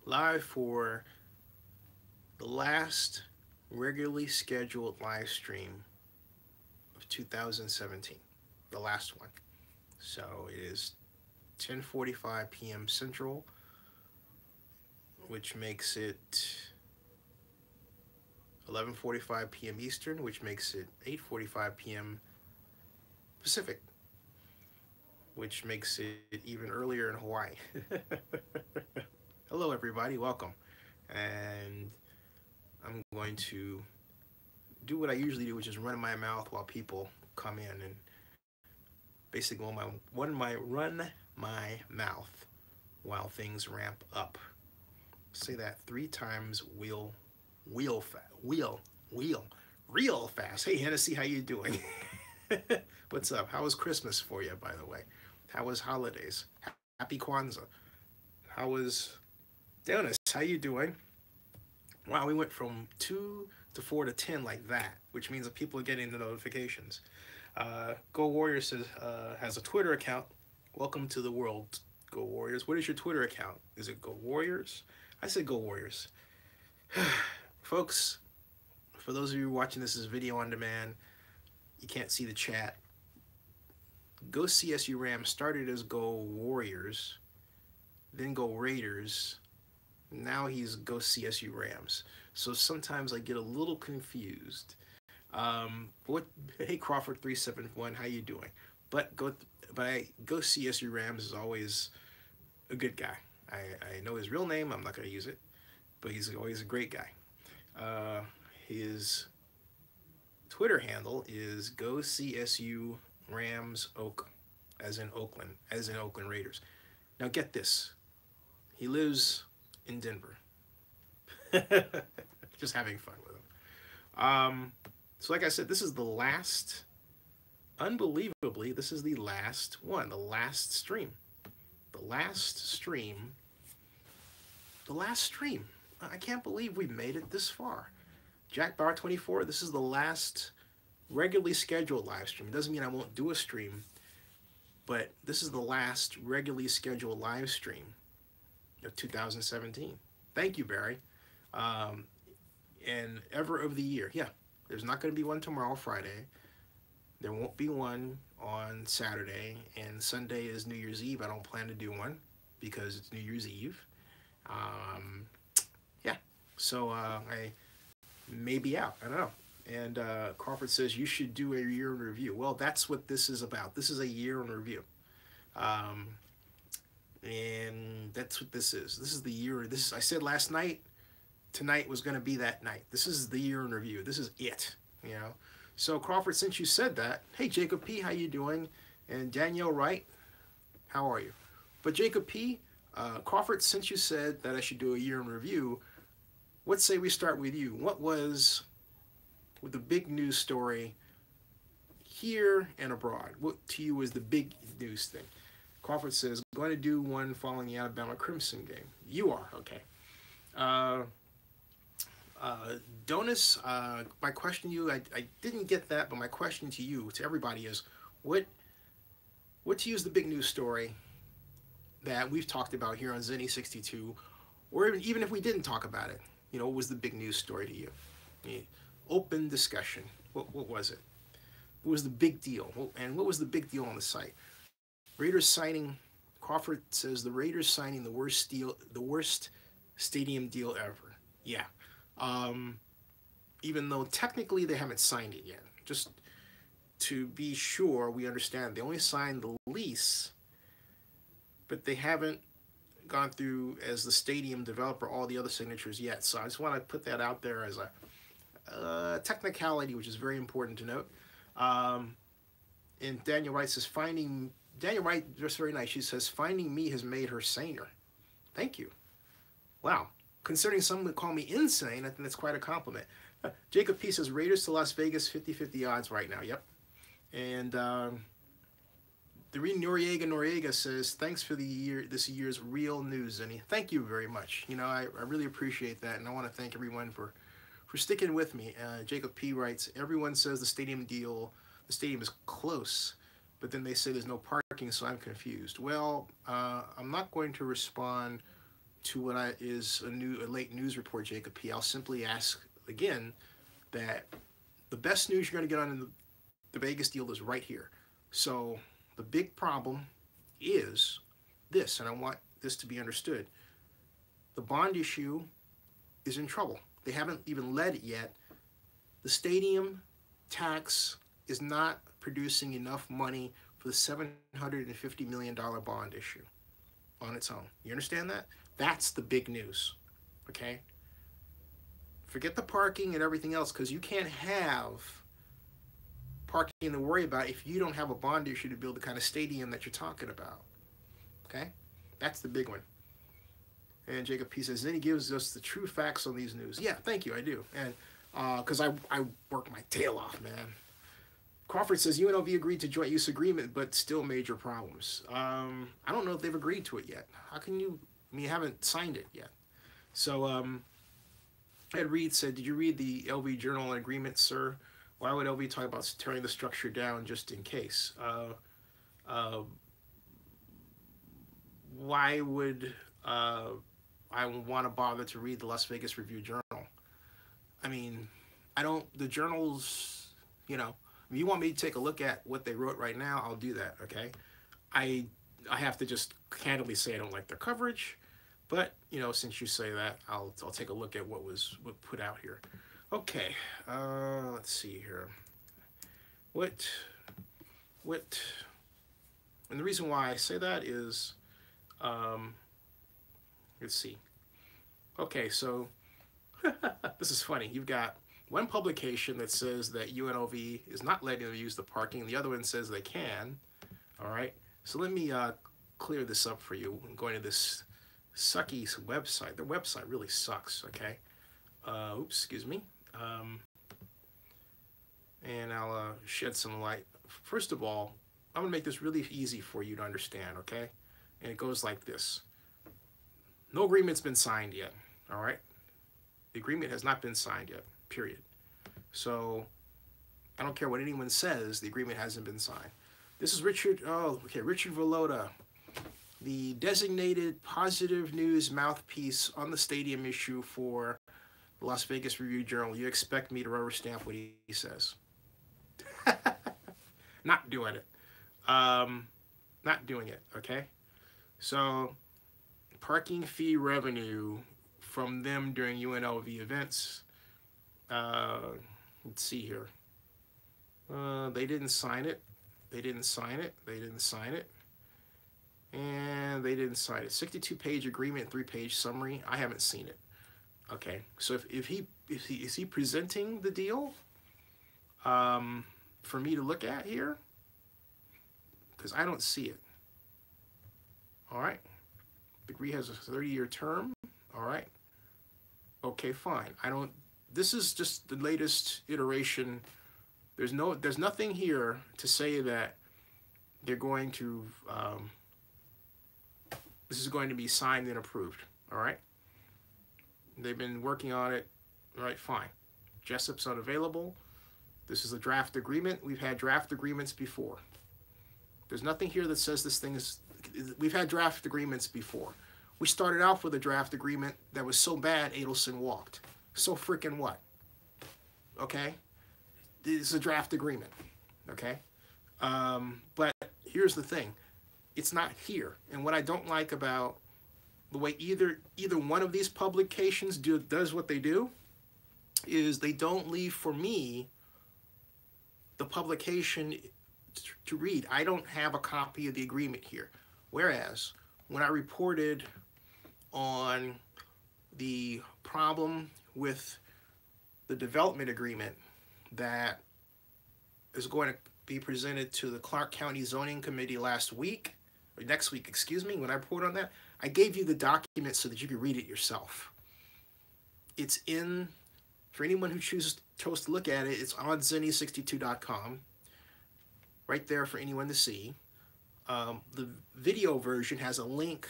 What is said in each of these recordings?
live for the last regularly scheduled live stream of 2017, the last one. So it is 10:45 p.m. Central, which makes it 11:45 p.m. Eastern, which makes it 8:45 p.m. Pacific, which makes it even earlier in Hawaii. Hello, everybody. Welcome. And I'm going to do what I usually do, which is run my mouth while people come in, and basically run my mouth while things ramp up. Say that 3 times. Wheel real fast. Hey, Hennessy, how you doing? What's up? How was Christmas for you, by the way? How was holidays? Happy Kwanzaa. How was Dennis? How you doing? Wow, we went from 2 to 4 to 10 like that, which means that people are getting the notifications. Go Warriors says, has a Twitter account. Welcome to the world, Go Warriors. What is your Twitter account? Is it Go Warriors? I said Go Warriors. Folks, for those of you watching this as video on demand, you can't see the chat. Go CSU Rams started as Go Warriors, then Go Raiders. Now he's Go CSU Rams. So sometimes I get a little confused. Hey Crawford 371, how you doing? But Go CSU Rams is always a good guy. I know his real name. I'm not going to use it, but he's always a great guy. His Twitter handle is Go CSU Rams Oak, as in Oakland Raiders. Now get this, he lives in Denver. Just having fun with him. So like I said, this is the last, unbelievably, this is the last one, the last stream. I can't believe we made it this far. Jack Bauer 24, this is the last regularly scheduled live stream. It doesn't mean I won't do a stream, but this is the last regularly scheduled live stream of 2017. Thank you, Barry. And ever of the year. Yeah, there's not going to be one tomorrow, Friday. There won't be one on Saturday, and Sunday is New Year's Eve. I don't plan to do one because it's New Year's Eve. Yeah, so I may be out. I don't know. And Crawford says you should do a year in review. Well, that's what this is about. This is a year in review. And that's what this is. This is the year. I said last night, tonight was going to be that night. This is the year in review. This is it, you know. So Crawford, since you said that, hey Jacob P, how you doing? And Danielle Wright, how are you? But Jacob P, Crawford, since you said that I should do a year in review, let's say we start with you. What was the big news story here and abroad? What to you was the big news thing? Crawford says, going to do one following the Alabama Crimson game. You are, okay. Donis, my question to you, I didn't get that, but my question to you, to everybody is, what to you is the big news story that we've talked about here on Zennie62, or even if we didn't talk about it, you know, what was the big news story to you? Open discussion. What was it? What was the big deal? And what was the big deal on the site? Raiders signing, Crawford says the Raiders signing the worst stadium deal ever. Yeah. Even though technically they haven't signed it yet. Just to be sure we understand, they only signed the lease, but they haven't gone through, as the stadium developer, all the other signatures yet. So I just want to put that out there as a technicality, which is very important to note. And Daniel Wright says, Daniel Wright, just very nice. She says, finding me has made her saner. Thank you. Wow. Considering someone would call me insane, I think that's quite a compliment. Jacob P says, Raiders to Las Vegas, 50-50 odds right now. Yep. And Noriega says, thanks for this year's real news, Zennie. Thank you very much. You know, I really appreciate that, and I want to thank everyone for sticking with me. Jacob P writes, everyone says the stadium is close, but then they say there's no parking, so I'm confused. Well, I'm not going to respond to what is a late news report, Jacob P. I'll simply ask again that the best news you're going to get on the Vegas deal is right here. So the big problem is this, and I want this to be understood. The bond issue is in trouble. They haven't even led it yet. The stadium tax is not producing enough money for the $750 million bond issue on its own. You understand that? That's the big news, okay? Forget the parking and everything else, because you can't have parking to worry about if you don't have a bond issue to build the kind of stadium that you're talking about, okay? That's the big one. And Jacob P. says, then he gives us the true facts on these news. Yeah, thank you, I do. And because I work my tail off, man. Crawford says, UNLV agreed to joint use agreement, but still major problems. I don't know if they've agreed to it yet. How can you, I mean, you haven't signed it yet. So, Ed Reed said, did you read the LV Journal agreement, sir? Why would LV talk about tearing the structure down just in case? Why would I want to bother to read the Las Vegas Review Journal? I mean, the journals, you know, if you want me to take a look at what they wrote right now, I'll do that, okay? I have to just candidly say I don't like their coverage, but, you know, since you say that, I'll take a look at what put out here. Okay, let's see here. What, and the reason why I say that is, let's see. Okay, so this is funny. You've got one publication that says that UNLV is not letting them use the parking. The other one says they can. All right. So let me clear this up for you. I'm going to this sucky website. Their website really sucks. Okay. Oops, excuse me. And I'll shed some light. First of all, I'm going to make this really easy for you to understand. Okay. And it goes like this. No agreement's been signed yet. All right. The agreement has not been signed yet, period. So I don't care what anyone says, the agreement hasn't been signed. This is Richard Velota, the designated positive news mouthpiece on the stadium issue for the Las Vegas Review Journal. You expect me to rubber stamp what he says. Not doing it. Not doing it, okay? So parking fee revenue from them during UNLV events. Let's see here. They didn't sign it. They didn't sign it. They didn't sign it. And they didn't sign it. 62-page agreement, 3-page summary. I haven't seen it. Okay. So is he presenting the deal for me to look at here? Because I don't see it. All right. The degree has a 30-year term. All right. Okay, fine. This is just the latest iteration. There's nothing here to say that they're going to, this is going to be signed and approved, all right? They've been working on it, all right, fine. Jessup's unavailable. This is a draft agreement. We've had draft agreements before. There's nothing here that says this thing is, we've had draft agreements before. We started off with a draft agreement that was so bad, Adelson walked. So freaking what? Okay? This is a draft agreement. Okay? But here's the thing. It's not here. And what I don't like about the way either one of these publications does what they do is they don't leave for me the publication to read. I don't have a copy of the agreement here. Whereas when I reported on the problem with the development agreement that is going to be presented to the Clark County Zoning Committee next week, excuse me, when I report on that, I gave you the document so that you could read it yourself. It's in, for anyone who chose to look at it, it's on Zennie62.com, right there for anyone to see. The video version has a link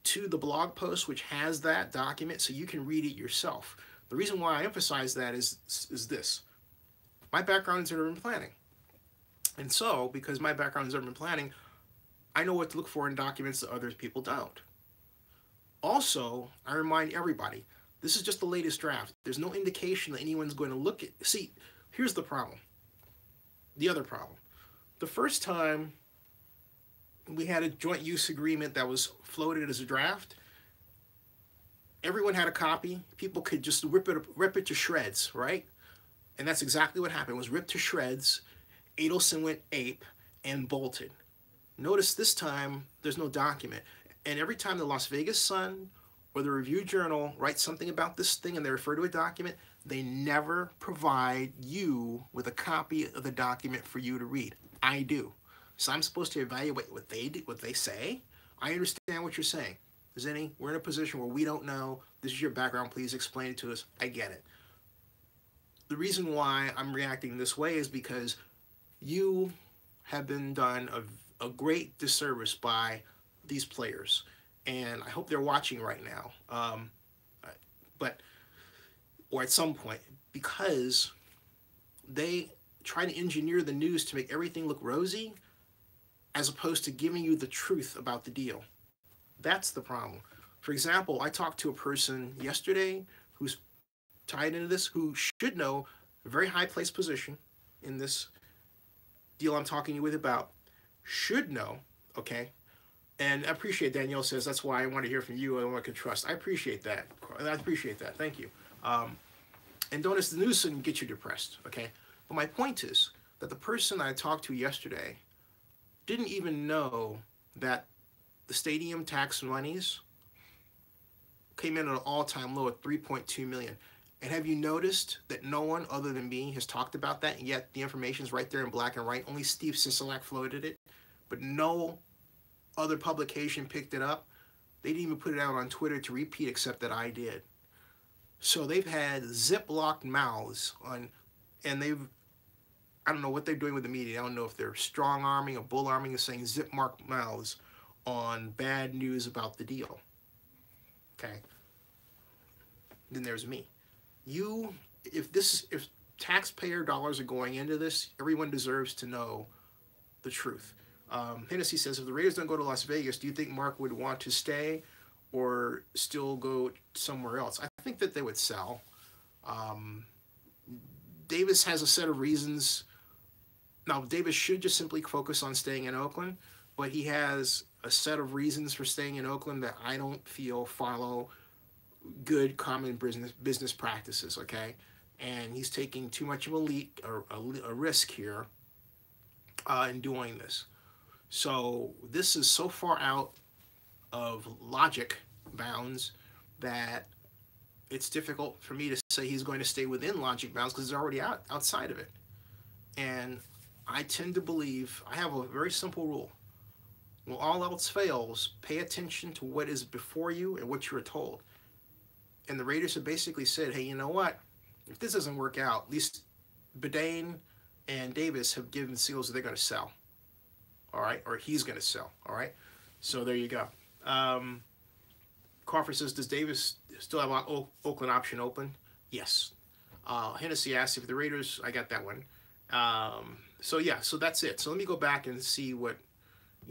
to the blog post, which has that document, so you can read it yourself. The reason why I emphasize that is this. My background is in urban planning. And so, because my background is urban planning, I know what to look for in documents that other people don't. Also, I remind everybody, this is just the latest draft. There's no indication that anyone's going to look at. See, here's the problem. The other problem. The first time we had a joint use agreement that was floated as a draft, everyone had a copy. People could just rip it to shreds, right? And that's exactly what happened. It was ripped to shreds. Adelson went ape and bolted. Notice this time there's no document. And every time the Las Vegas Sun or the Review Journal writes something about this thing and they refer to a document, they never provide you with a copy of the document for you to read. I do. So I'm supposed to evaluate what they say. I understand what you're saying. Zennie, we're in a position where we don't know. This is your background. Please explain it to us. I get it. The reason why I'm reacting this way is because you have been done a great disservice by these players, and I hope they're watching right now, or at some point, because they try to engineer the news to make everything look rosy as opposed to giving you the truth about the deal. That's the problem. For example, I talked to a person yesterday who's tied into this, who should know a very high placed position in this deal I'm talking to you with about, should know, okay? And I appreciate Danielle says, that's why I want to hear from you. I want to trust. I appreciate that. I appreciate that. Thank you. And don't let the news get you depressed, okay? But my point is that the person I talked to yesterday didn't even know that the stadium tax monies came in at an all-time low at $3.2 million. And have you noticed that no one other than me has talked about that, and yet the information is right there in black and white? Only Steve Sisolak floated it, but no other publication picked it up. They didn't even put it out on Twitter to repeat, except that I did. So they've had zip-locked mouths on, and I don't know what they're doing with the media. I don't know if they're strong-arming or bull-arming and saying zip-marked mouths on bad news about the deal. Okay. Then there's me. If taxpayer dollars are going into this, everyone deserves to know the truth. Hennessy says, if the Raiders don't go to Las Vegas, do you think Mark would want to stay or still go somewhere else? I think that they would sell. Davis has a set of reasons. Now, Davis should just simply focus on staying in Oakland, but he has a set of reasons for staying in Oakland that I don't feel follow good common business practices, okay? And he's taking too much of a risk here in doing this. So this is so far out of logic bounds that it's difficult for me to say he's going to stay within logic bounds because he's already outside of it. And I tend to believe, I have a very simple rule. When all else fails, pay attention to what is before you and what you are told. And the Raiders have basically said, hey, you know what? If this doesn't work out, at least Bedane and Davis have given signals that they're going to sell. All right? Or he's going to sell. All right? So there you go. Crawford says, does Davis still have an Oakland option open? Yes. Hennessy asked if the Raiders, I got that one. So yeah, so that's it. So let me go back and see what,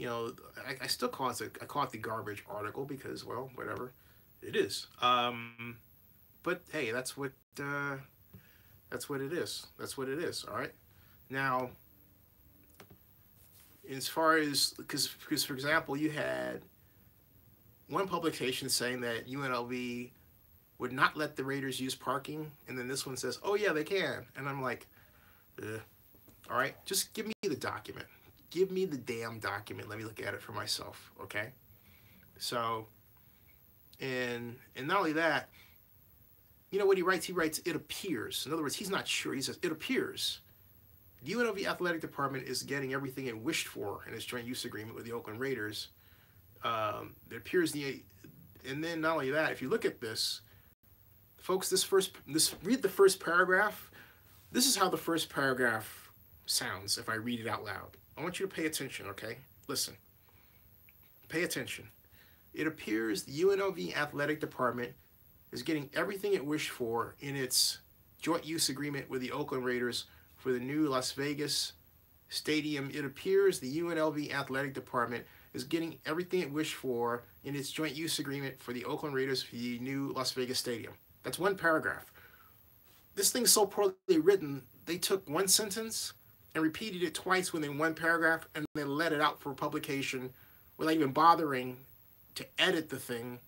I still call it, I call it the garbage article because, well, whatever. It is. But hey, that's what it is. That's what it is. All right. Now, as far as, because for example, you had one publication saying that UNLV would not let the Raiders use parking, and then this one says, oh yeah, they can. And I'm like, all right, just give me the document. Give me the damn document. Let me look at it for myself, okay? So, and not only that, you know what he writes? He writes, it appears. In other words, he's not sure. He says, it appears. The UNLV athletic department is getting everything it wished for in its joint use agreement with the Oakland Raiders. It appears and then not only that, if you look at this, folks, read the first paragraph. This is how the first paragraph sounds if I read it out loud. I want you to pay attention, okay? Listen. Pay attention. It appears the UNLV athletic department is getting everything it wished for in its joint use agreement with the Oakland Raiders for the new Las Vegas stadium. It appears the UNLV athletic department is getting everything it wished for in its joint use agreement for the Oakland Raiders for the new Las Vegas stadium. That's one paragraph. This thing's so poorly written, they took one sentence and repeated it twice within one paragraph and then let it out for publication without even bothering to edit the thing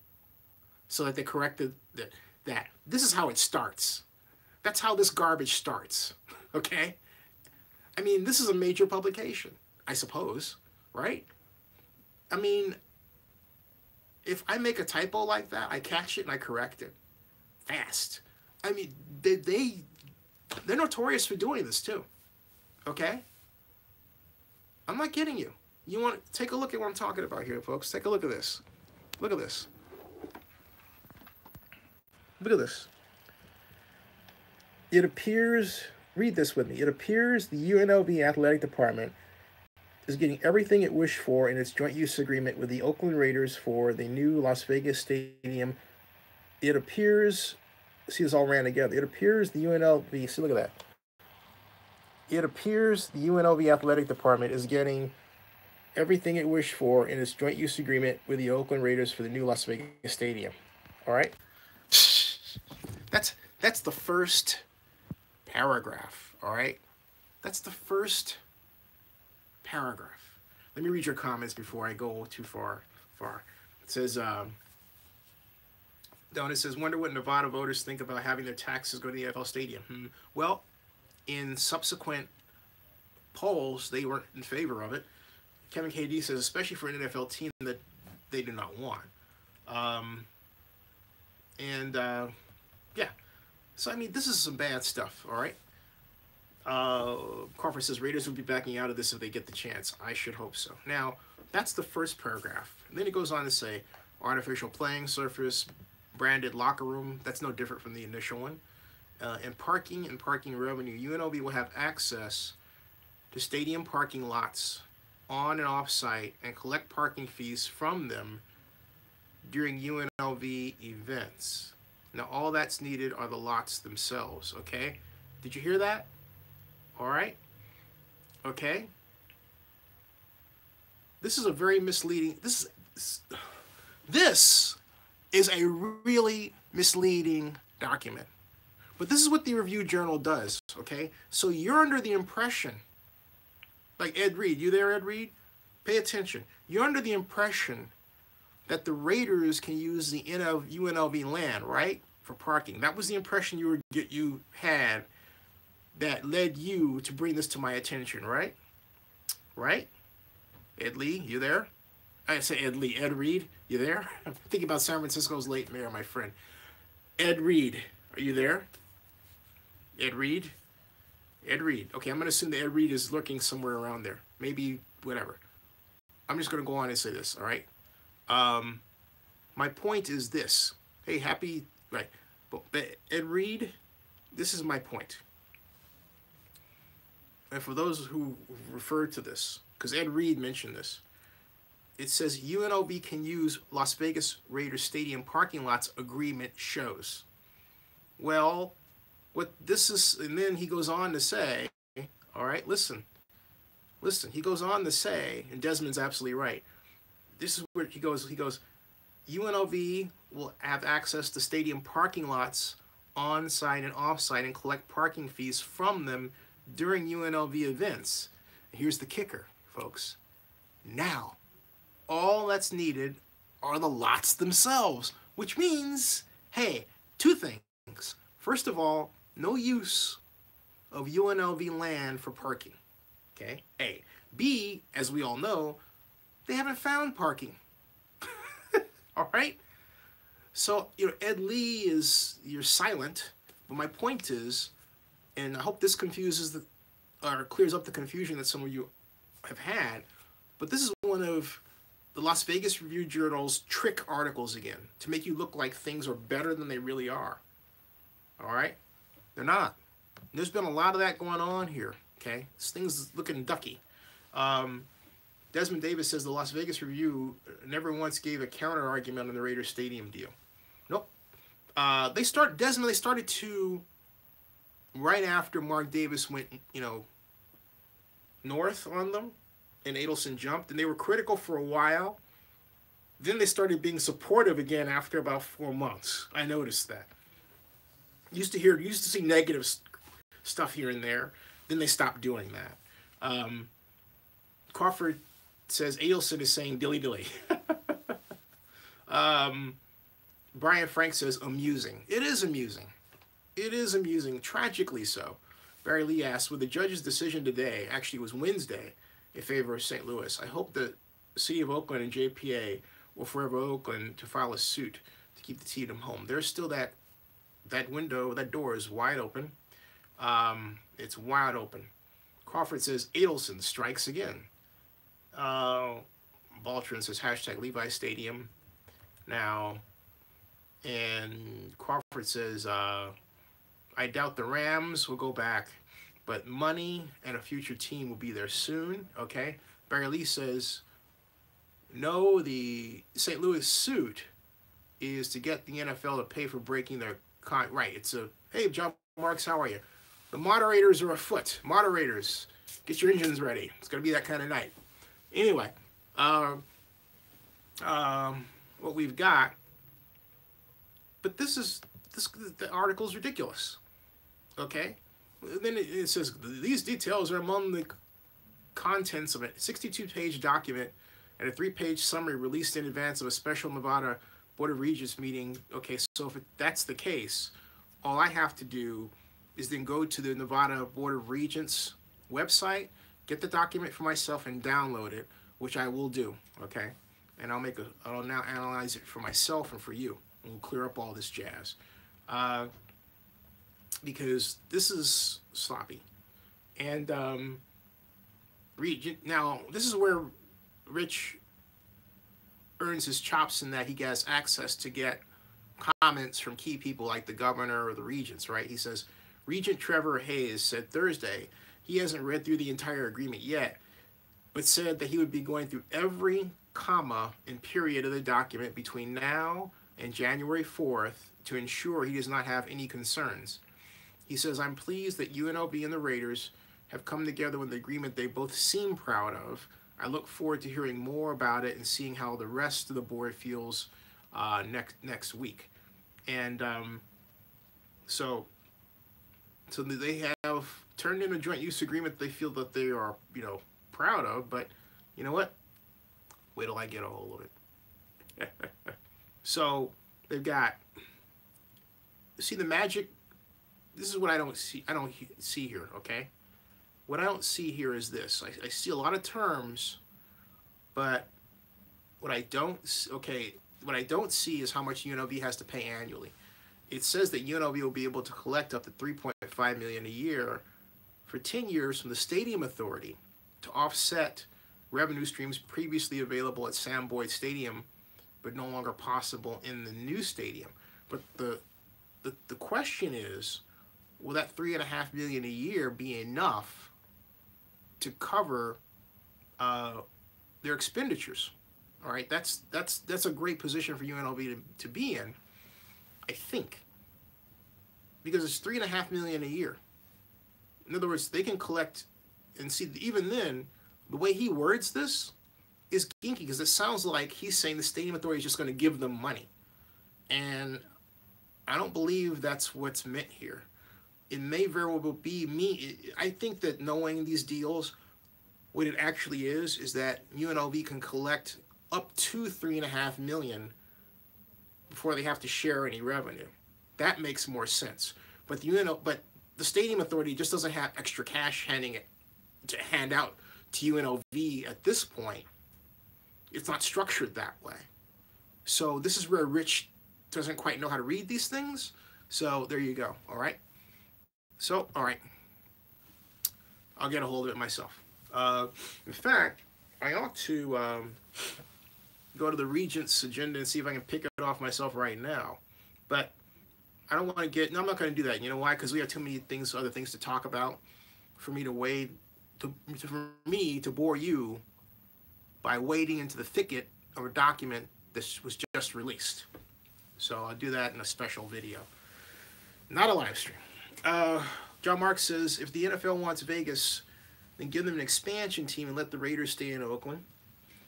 so that they corrected that. This is how it starts. That's how this garbage starts, okay? I mean, this is a major publication, I suppose, right? I mean, if I make a typo like that, I catch it and I correct it fast. I mean, they're notorious for doing this too, okay? I'm not kidding you. You want to take a look at what I'm talking about here, folks. Take a look at this. Look at this. Look at this. It appears, read this with me. It appears the UNLV athletic department is getting everything it wished for in its joint use agreement with the Oakland Raiders for the new Las Vegas stadium. It appears, see, this all ran together. It appears the UNLV, see, look at that. It appears the UNLV athletic department is getting everything it wished for in its joint use agreement with the Oakland Raiders for the new Las Vegas stadium. All right? That's the first paragraph, all right? That's the first paragraph. Let me read your comments before I go too far. It says, Don, it says, wonder what Nevada voters think about having their taxes go to the NFL stadium. Well, in subsequent polls, they weren't in favor of it. Kevin KD says, especially for an NFL team that they do not want. Yeah. So, I mean, this is some bad stuff, all right? Crawford says, Raiders will be backing out of this if they get the chance. I should hope so. Now, that's the first paragraph. And then it goes on to say, artificial playing surface, branded locker room. That's no different from the initial one. And parking revenue. UNLV will have access to stadium parking lots on and off site and collect parking fees from them during UNLV events. Now, all that's needed are the lots themselves, okay? Did you hear that? All right? Okay? This is a very misleading... This is a really misleading document. But this is what the Review Journal does, okay? So you're under the impression, like Ed Reed. You there, Ed Reed? Pay attention. You're under the impression that the Raiders can use the UNLV land, right, for parking. That was the impression you had that led you to bring this to my attention, right? Right? Ed Lee, you there? I say Ed Lee. Ed Reed, you there? I'm thinking about San Francisco's late mayor, my friend. Ed Reed, are you there? Ed Reed? Ed Reed. Okay, I'm going to assume that Ed Reed is lurking somewhere around there. Maybe, whatever. I'm just going to go on and say this, all right? My point is this. Hey, right. But Ed Reed, this is my point. And for those who refer to this, because Ed Reed mentioned this, it says UNLV can use Las Vegas Raiders Stadium parking lots agreement shows. Well, what this is, and then he goes on to say, all right, listen, he goes on to say, and Desmond's absolutely right. This is where he goes, UNLV will have access to stadium parking lots on-site and off-site and collect parking fees from them during UNLV events. Here's the kicker, folks. Now, all that's needed are the lots themselves, which means, hey, two things. First of all, no use of UNLV land for parking, okay? A. B, as we all know, they haven't found parking. All right? So, Ed Lee you're silent, but my point is, and I hope this clears up the confusion that some of you have had, but this is one of the Las Vegas Review Journal's trick articles again, to make you look like things are better than they really are. All right? They're not. There's been a lot of that going on here, okay? This thing's looking ducky. Desmond Davis says the Las Vegas Review never once gave a counter argument on the Raiders Stadium deal. Nope. They started to, right after Mark Davis went, north on them, and Adelson jumped, and they were critical for a while. Then they started being supportive again after about 4 months. I noticed that. Used to see negative stuff here and there. Then they stopped doing that. Crawford says Adelson is saying dilly dilly. Brian Frank says amusing. It is amusing. It is amusing, tragically so. Barry Lee asks, with the judge's decision today, actually it was Wednesday, in favor of St. Louis, I hope the city of Oakland and JPA will forever Oakland to file a suit to keep the team home. There's still that window, that door is wide open. It's wide open. Crawford says Adelson strikes again. Baltrin says hashtag Levi Stadium now. And Crawford says, I doubt the Rams will go back, but money and a future team will be there soon. Okay. Barry Lee says, no, the St. Louis suit is to get the NFL to pay for breaking their right. It's a, hey, John Marks, how are you? The moderators are afoot. Moderators, get your engines ready. It's going to be that kind of night. Anyway, what we've got, but this the article is ridiculous. Okay? Then it says, these details are among the contents of a 62-page document and a 3-page summary released in advance of a special Nevada Board of Regents meeting. Okay, so if that's the case, all I have to do is then go to the Nevada Board of Regents website, get the document for myself, and download it, which I will do, okay? And I'll now analyze it for myself and for you, and we'll clear up all this jazz. Because this is sloppy. And now, this is where Rich earns his chops in that he gets access to get comments from key people like the governor or the regents, right? He says, Regent Trevor Hayes said Thursday he hasn't read through the entire agreement yet, but said that he would be going through every comma and period of the document between now and January 4th to ensure he does not have any concerns. He says, I'm pleased that UNLV and the Raiders have come together with an agreement they both seem proud of. I look forward to hearing more about it and seeing how the rest of the board feels next week. And so they have turned in a joint use agreement they feel that they are, proud of. But you know what? Wait till I get a hold of it. So they've got, see the magic. This is what I don't see here, okay? What I don't see here is this. I see a lot of terms, but what I don't see is how much UNLV has to pay annually. It says that UNLV will be able to collect up to $3.5 million a year for 10 years from the Stadium Authority to offset revenue streams previously available at Sam Boyd Stadium, but no longer possible in the new stadium. But the question is, will that $3.5 million a year be enough to cover their expenditures? All right, that's a great position for UNLV to be in, I think, because it's $3.5 million a year. In other words, they can collect, and see, even then, the way he words this is kinky, because it sounds like he's saying the Stadium Authority is just going to give them money, and I don't believe that's what's meant here. It may very well be me. I think that knowing these deals, what it actually is that UNLV can collect up to $3.5 million before they have to share any revenue. That makes more sense. But the Stadium Authority just doesn't have extra cash to hand out to UNLV at this point. It's not structured that way. So this is where Rich doesn't quite know how to read these things. So there you go. All right. So, all right. I'll get a hold of it myself. In fact, I ought to go to the Regents agenda and see if I can pick it off myself right now. But I don't want to get, no, I'm not going to do that. You know why? Because we have too many other things to talk about for me to wade, for me to bore you by wading into the thicket of a document that was just released. So I'll do that in a special video. Not a live stream. John Mark says, if the NFL wants Vegas, then give them an expansion team and let the Raiders stay in Oakland.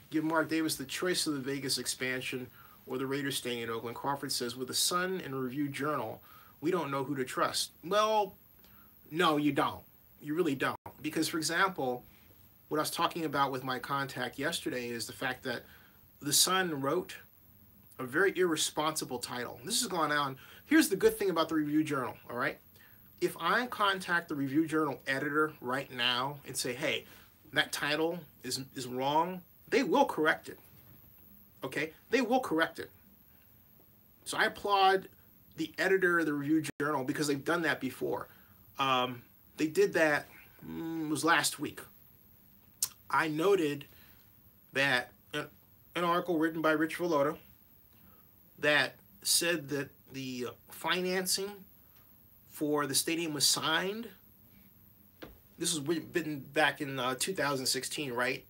Give Mark Davis the choice of the Vegas expansion or the Raiders staying in Oakland. Crawford says, with the Sun and Review Journal, we don't know who to trust. Well, no, you don't. You really don't. Because, for example, what I was talking about with my contact yesterday is the fact that the Sun wrote a very irresponsible title. This has gone on. Here's the good thing about the Review Journal, all right? If I contact the Review Journal editor right now and say, hey, that title is wrong, they will correct it. Okay? They will correct it. So I applaud the editor of the Review Journal because they've done that before. They did that, it was last week. I noted that an article written by Rich Vallota that said that the financing for the stadium was signed. This was written back in 2016, right?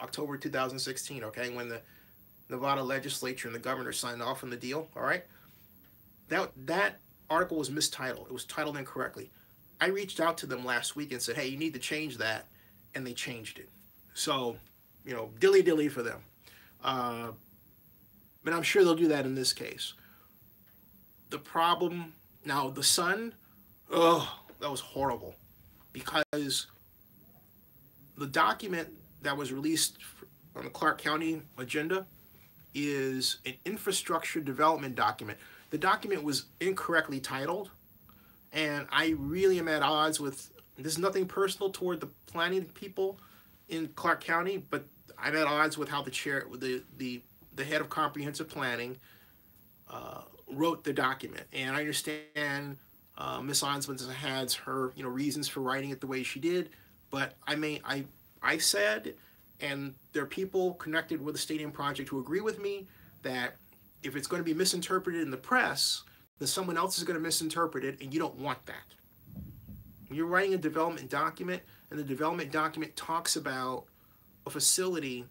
October 2016, okay, when the Nevada legislature and the governor signed off on the deal, all right? That article was mistitled. It was titled incorrectly. I reached out to them last week and said, hey, you need to change that, and they changed it. So, you know, dilly-dilly for them. But I'm sure they'll do that in this case. The problem, now the Sun, oh, that was horrible. Because the document that was released on the Clark County agenda is an infrastructure development document. The document was incorrectly titled, and I really am at odds with, this is nothing personal toward the planning people in Clark County, but I'm at odds with how the head of comprehensive planning wrote the document. And I understand Ms. Onsman has her reasons for writing it the way she did, but I said, and there are people connected with the stadium project who agree with me, that if it's going to be misinterpreted in the press, then someone else is going to misinterpret it, and you don't want that. When you're writing a development document, and the development document talks about a facility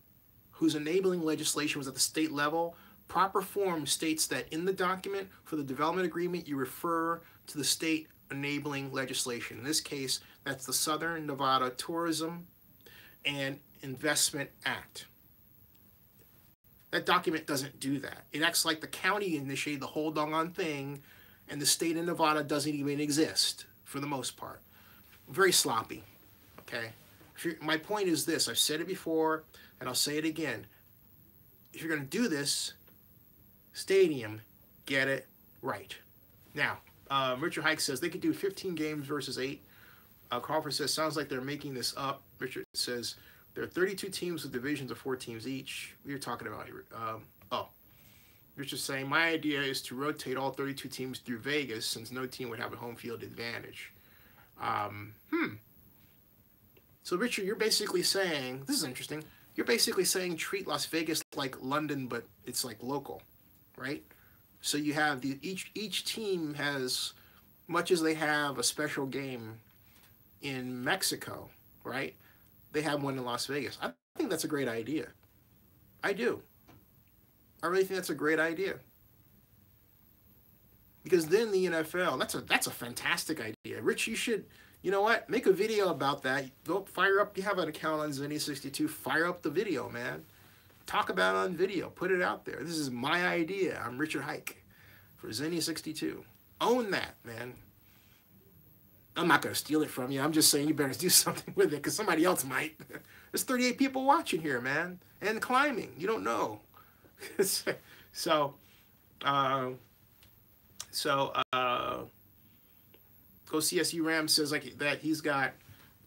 whose enabling legislation was at the state level, proper form states that in the document for the development agreement, you refer to the state enabling legislation. In this case, that's the Southern Nevada Tourism and Investment Act. That document doesn't do that. It acts like the county initiated the whole doggone thing, and the state of Nevada doesn't even exist for the most part. Very sloppy, okay? My point is this, I've said it before, and I'll say it again. If you're going to do this, stadium, get it right. Now, Richard Hike says they could do 15 games versus 8. Crawford says, sounds like they're making this up. Richard says, there are 32 teams with divisions of 4 teams each. We were talking about here. Richard's saying, my idea is to rotate all 32 teams through Vegas since no team would have a home field advantage. So, Richard, you're basically saying, this is interesting, you're basically saying treat Las Vegas like London, but it's like local, right? So you have each team has, much as they have a special game in Mexico, right? They have one in Las Vegas. I think that's a great idea. I do. I really think that's a great idea. Because then the NFL, that's a fantastic idea. Rich, you should, you know what? Make a video about that. Go fire up, you have an account on Zennie62, fire up the video, man. Talk about it on video. Put it out there. This is my idea. I'm Richard Hike for Zennie62. Own that, man. I'm not going to steal it from you. I'm just saying you better do something with it because somebody else might. There's 38 people watching here, man. And climbing. You don't know. So, Go CSU Rams says like that he's got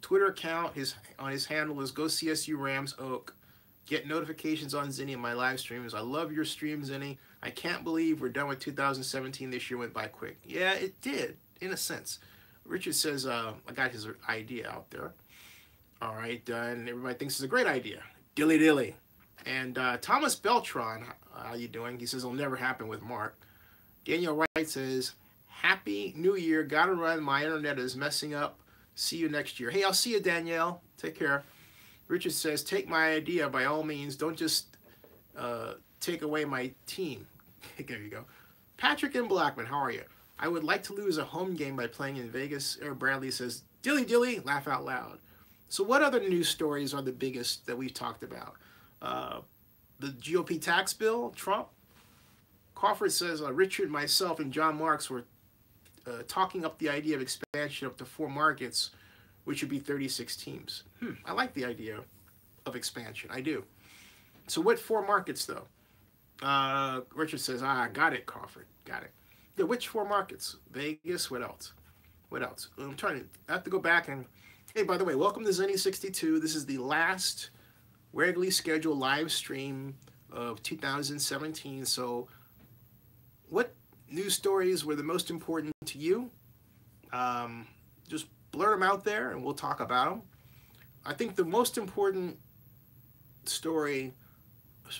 Twitter account. On his handle is Go CSU Rams Oak. Get notifications on Zennie and my live streams. I love your streams, Zennie. I can't believe we're done with 2017. This year went by quick. Yeah, it did, in a sense. Richard says, I got his idea out there. All right, and everybody thinks it's a great idea. Dilly dilly. And Thomas Beltron, how you doing? He says it'll never happen with Mark. Daniel Wright says, Happy New Year. Gotta run. My internet is messing up. See you next year. Hey, I'll see you, Danielle. Take care. Richard says, take my idea by all means. Don't just take away my team. There you go. Patrick and Blackman, how are you? I would like to lose a home game by playing in Vegas. Eric Bradley says, dilly dilly, laugh out loud. So what other news stories are the biggest that we've talked about? The GOP tax bill, Trump. Crawford says Richard, myself, and John Marks were talking up the idea of expansion up to 4 markets, which would be 36 teams. I like the idea of expansion. I do. So what 4 markets, though? Richard says, got it, Crawford. Got it. Yeah, which 4 markets? Vegas, what else? What else? I have to go back and, hey, by the way, welcome to Zennie62. This is the last regularly scheduled live stream of 2017. So what news stories were the most important to you? Just blur them out there and we'll talk about them. I think the most important story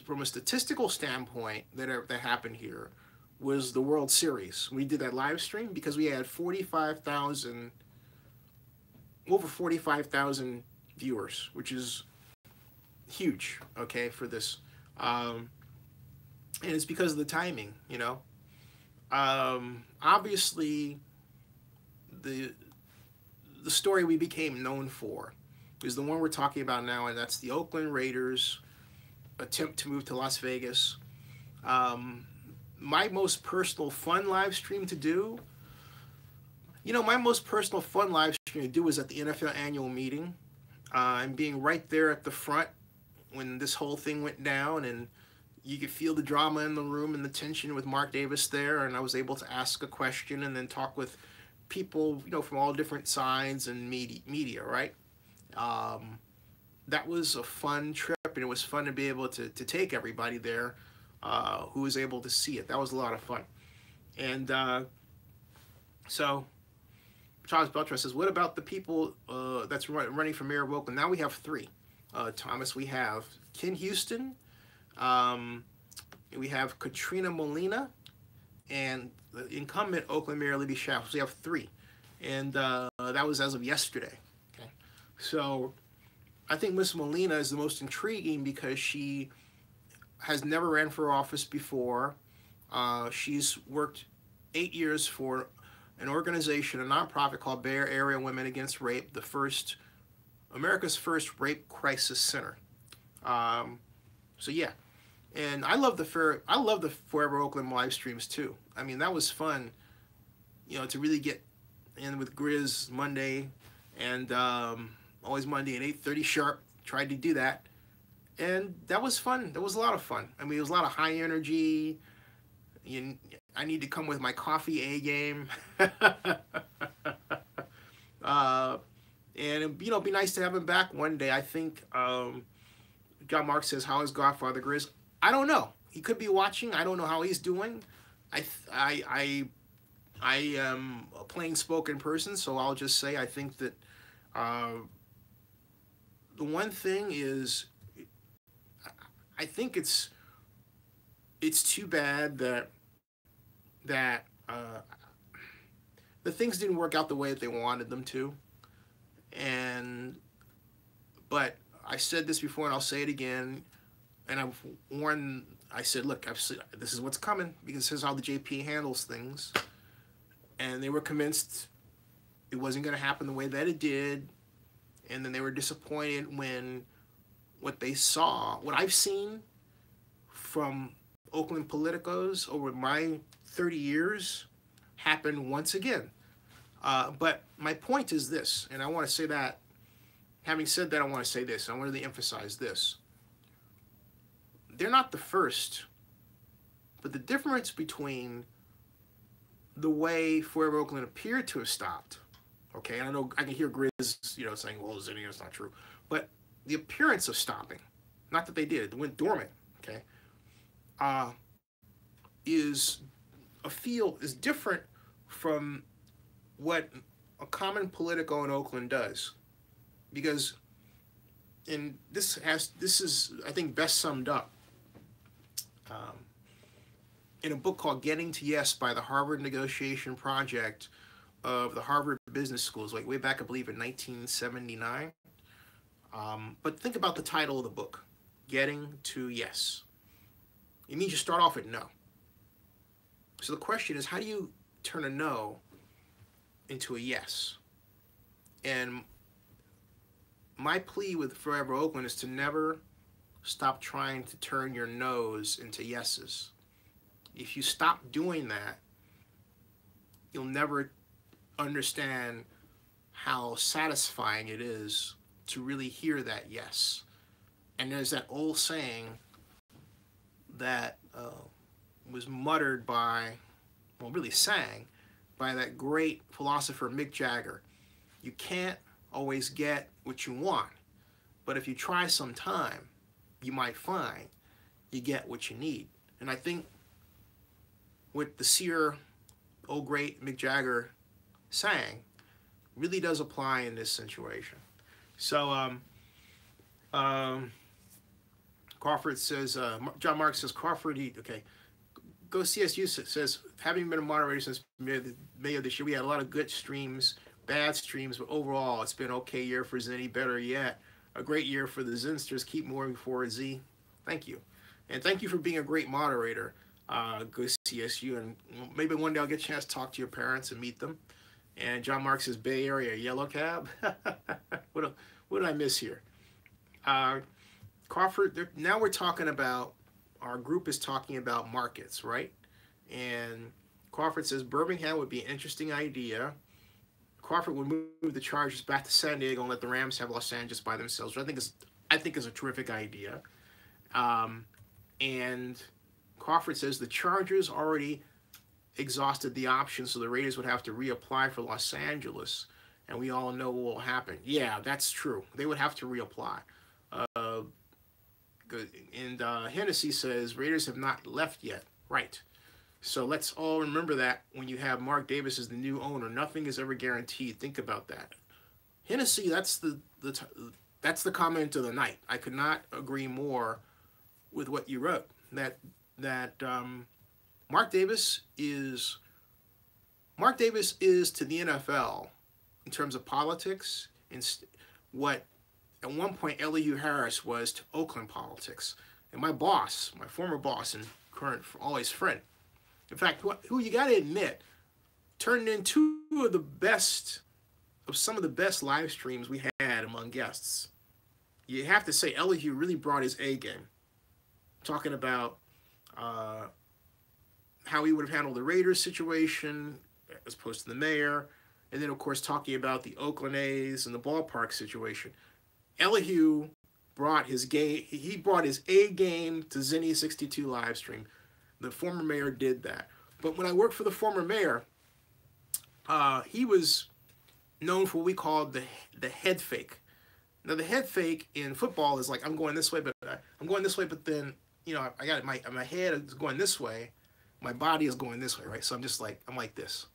from a statistical standpoint that happened here was the World Series. We did that live stream because we had over 45,000 viewers, which is huge, okay, for this. And it's because of the timing, you know. Obviously, the story we became known for is the one we're talking about now, and that's the Oakland Raiders' attempt to move to Las Vegas. My most personal fun live stream to do, my most personal fun live stream to do was at the NFL annual meeting, and being right there at the front when this whole thing went down, and you could feel the drama in the room and the tension with Mark Davis there, and I was able to ask a question and then talk with people, from all different sides and media, right? That was a fun trip, and it was fun to be able to take everybody there who was able to see it. That was a lot of fun. And so Charles Beltran says, what about the people that's running for mayor of Oakland? Now we have 3. Thomas, we have Ken Houston, we have Katrina Molina, and the incumbent Oakland Mayor Libby Schaaf. So we have 3. And that was as of yesterday. Okay. So I think Miss Molina is the most intriguing because she has never ran for office before. She's worked 8 years for an organization, a nonprofit called Bay Area Women Against Rape, America's first rape crisis center. So yeah, and I love the Forever Oakland live streams too. I mean, that was fun, to really get in with Grizz Monday, and always Monday at 8:30 sharp. Tried to do that, and that was fun. That was a lot of fun. I mean, it was a lot of high energy. I need to come with my coffee A game. And it'd be nice to have him back one day. I think John Mark says, how is Godfather Grizz? I don't know. He could be watching. I don't know how he's doing. I am a plain spoken person, so I'll just say I think that the one thing is, I think it's too bad that the things didn't work out the way that they wanted them to. But I said this before, and I'll say it again. And I said, look, this is what's coming, because this is how the JP handles things. And they were convinced it wasn't going to happen the way that it did. And then they were disappointed when what I've seen from Oakland politicos over my 30 years happened once again. But my point is this, and I want to say that, having said that, I want to say this. I wanted to emphasize this. They're not the first, but the difference between the way Forever Oakland appeared to have stopped, okay, and I know I can hear Grizz, saying, well, Zennie, it's not true, but the appearance of stopping, not that they did, it went dormant, okay, is different from what a common politico in Oakland does, because, and this is I think best summed up in a book called Getting to Yes by the Harvard Negotiation Project of the Harvard Business Schools, like way back, I believe, in 1979. But think about the title of the book, Getting to Yes. It means you start off at no. So the question is, how do you turn a no into a yes? And my plea with Forever Oakland is to never stop trying to turn your no's into yeses. If you stop doing that, you'll never understand how satisfying it is to really hear that yes. And there's that old saying that was muttered by, well, really sang by that great philosopher Mick Jagger. You can't always get what you want, but if you try some time, you might find you get what you need. And I think what the seer, old great Mick Jagger sang really does apply in this situation. So Crawford says, John Mark says, Crawford, okay. Go CSU says, having been a moderator since May of this year, we had a lot of good streams, bad streams, but overall, it's been an okay year for Zennie. Better yet, a great year for the Zensters. Keep moving forward, Z. Thank you. And thank you for being a great moderator, Go CSU. And maybe one day I'll get a chance to talk to your parents and meet them. And John Mark says, Bay Area, yellow cab. What did I miss here? Crawford, now we're talking about, our group is talking about markets, right? And Crawford says Birmingham would be an interesting idea. Crawford would move the Chargers back to San Diego and let the Rams have Los Angeles by themselves, which I think is a terrific idea. And Crawford says the Chargers already exhausted the options, so the Raiders would have to reapply for Los Angeles, and we all know what will happen. Yeah, that's true. They would have to reapply. And Hennessy says Raiders have not left yet. Right. So let's all remember that when you have Mark Davis as the new owner, nothing is ever guaranteed. Think about that. Hennessy, that's the comment of the night. I could not agree more with what you wrote. That Mark Davis is to the NFL in terms of politics what at one point Elihu Harris was to Oakland politics. And my boss, my former boss and current always friend, in fact, who you got to admit, turned into some of the best live streams we had among guests. You have to say Elihu really brought his A game. Talking about how he would have handled the Raiders situation as opposed to the mayor, and then of course talking about the Oakland A's and the ballpark situation. Elihu brought his he brought his A game to Zennie62 live stream. The former mayor did that. But when I worked for the former mayor, he was known for what we called the head fake. Now the head fake in football is like I'm going this way, but then I got my head is going this way, my body is going this way, right? So I'm like this.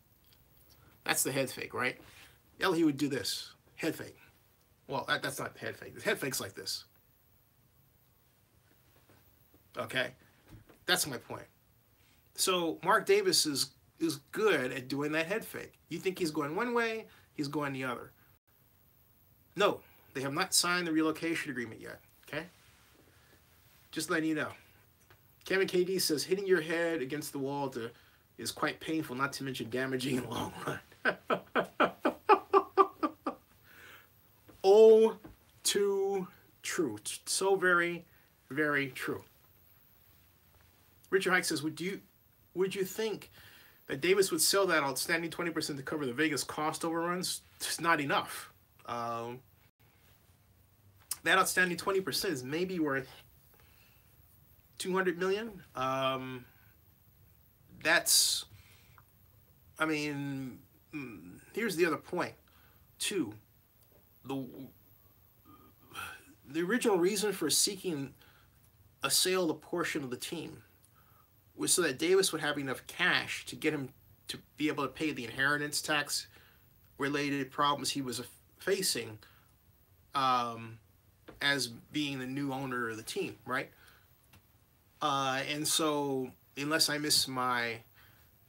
That's the head fake, right? Elihu would do this head fake. Well, that's not head fake. The head fake's like this. Okay? That's my point. So Mark Davis is good at doing that head fake. You think he's going one way, he's going the other. No, they have not signed the relocation agreement yet. Okay? Just letting you know. Kevin KD says hitting your head against the wall is quite painful, not to mention damaging in the long run. Oh, too true. So very, very true. Richard Hike says, would you think that Davis would sell that outstanding 20% to cover the Vegas cost overruns? It's not enough. That outstanding 20% is maybe worth $200 million. Here's the other point, too. The original reason for seeking a sale of a portion of the team was so that Davis would have enough cash to get him to be able to pay the inheritance tax related problems he was facing as being the new owner of the team, right? And so, unless I miss my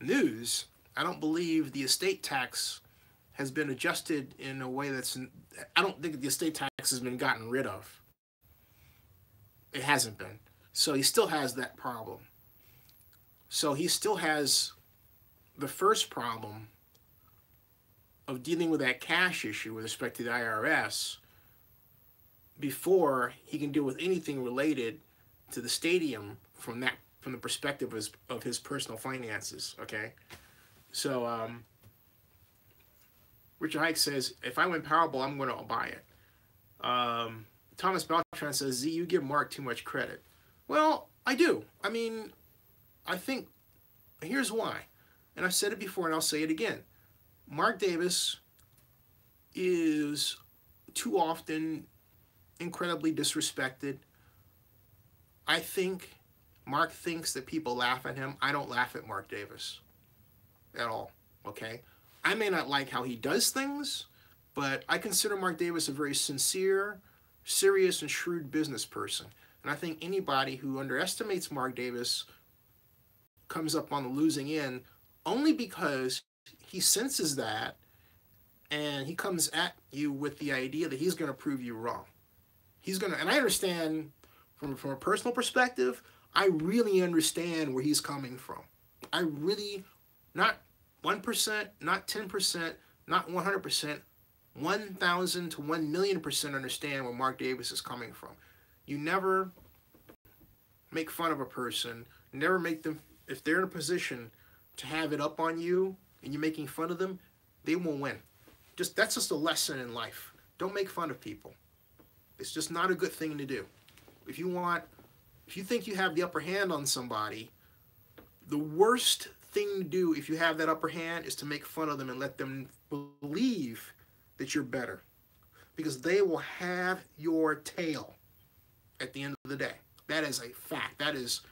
news, I don't believe the estate tax has been adjusted in a way I don't think the estate tax has been gotten rid of. It hasn't been. So he still has that problem. So he still has the first problem of dealing with that cash issue with respect to the IRS before he can deal with anything related to the stadium from the perspective of his personal finances. Okay, so Richard Hike says, if I win Powerball, I'm going to buy it. Thomas Beltran says, Z, you give Mark too much credit. Well, I do. I mean, I think, here's why. And I've said it before and I'll say it again. Mark Davis is too often incredibly disrespected. I think Mark thinks that people laugh at him. I don't laugh at Mark Davis at all, okay? I may not like how he does things, but I consider Mark Davis a very sincere, serious, and shrewd business person. And I think anybody who underestimates Mark Davis comes up on the losing end only because he senses that and he comes at you with the idea that he's going to prove you wrong. He's going to, and I understand from a personal perspective, I really understand where he's coming from. I really, not 1%, not 10%, not 100%, 1,000 to 1,000,000% understand where Mark Davis is coming from. You never make fun of a person, never make them, if they're in a position to have it up on you and you're making fun of them, they won't win. That's just a lesson in life. Don't make fun of people. It's just not a good thing to do. If you think you have the upper hand on somebody, the worst thing to do if you have that upper hand is to make fun of them and let them believe that you're better, because they will have your tail at the end of the day. That is a fact. That is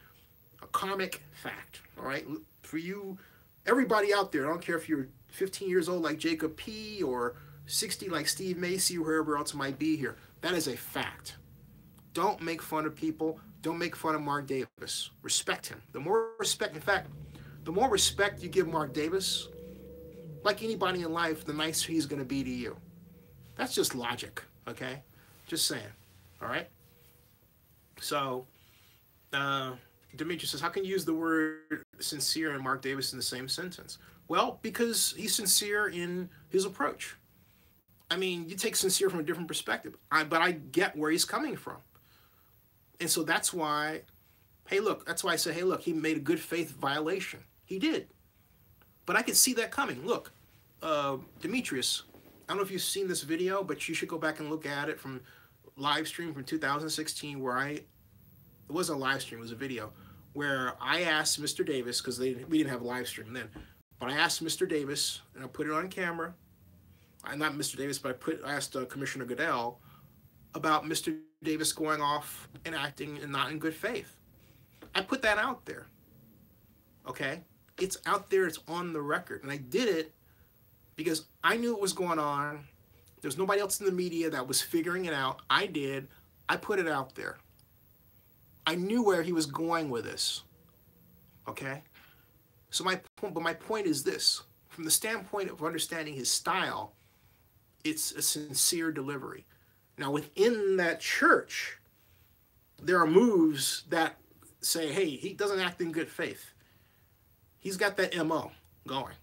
a comic fact. All right, for you, everybody out there, I don't care if you're 15 years old like Jacob P or 60 like Steve Macy or whoever else might be here. That is a fact. Don't make fun of people. Don't make fun of Mark Davis. Respect him. The more respect, in fact, the more respect you give Mark Davis, like anybody in life, the nicer he's going to be to you. That's just logic, okay? Just saying, all right? So, Demetrius says, how can you use the word sincere and Mark Davis in the same sentence? Well, because he's sincere in his approach. I mean, you take sincere from a different perspective, but I get where he's coming from. And so that's why, hey, look, that's why I said, hey, look, he made a good faith violation. He did. But I could see that coming. Look, Demetrius, I don't know if you've seen this video, but you should go back and look at it from Livestream from 2016 where it wasn't a live stream, it was a video, where I asked Mr. Davis, because we didn't have a live stream then, but I asked Mr. Davis, and I put it on camera, not Mr. Davis, but I asked Commissioner Goodell about Mr. Davis going off and acting and not in good faith. I put that out there, okay? It's out there, it's on the record, and I did it because I knew what was going on. There's nobody else in the media that was figuring it out. I did. I put it out there. I knew where he was going with this, okay? So my point is this. From the standpoint of understanding his style, it's a sincere delivery. Now, within that church, there are moves that say, hey, he doesn't act in good faith. He's got that MO going.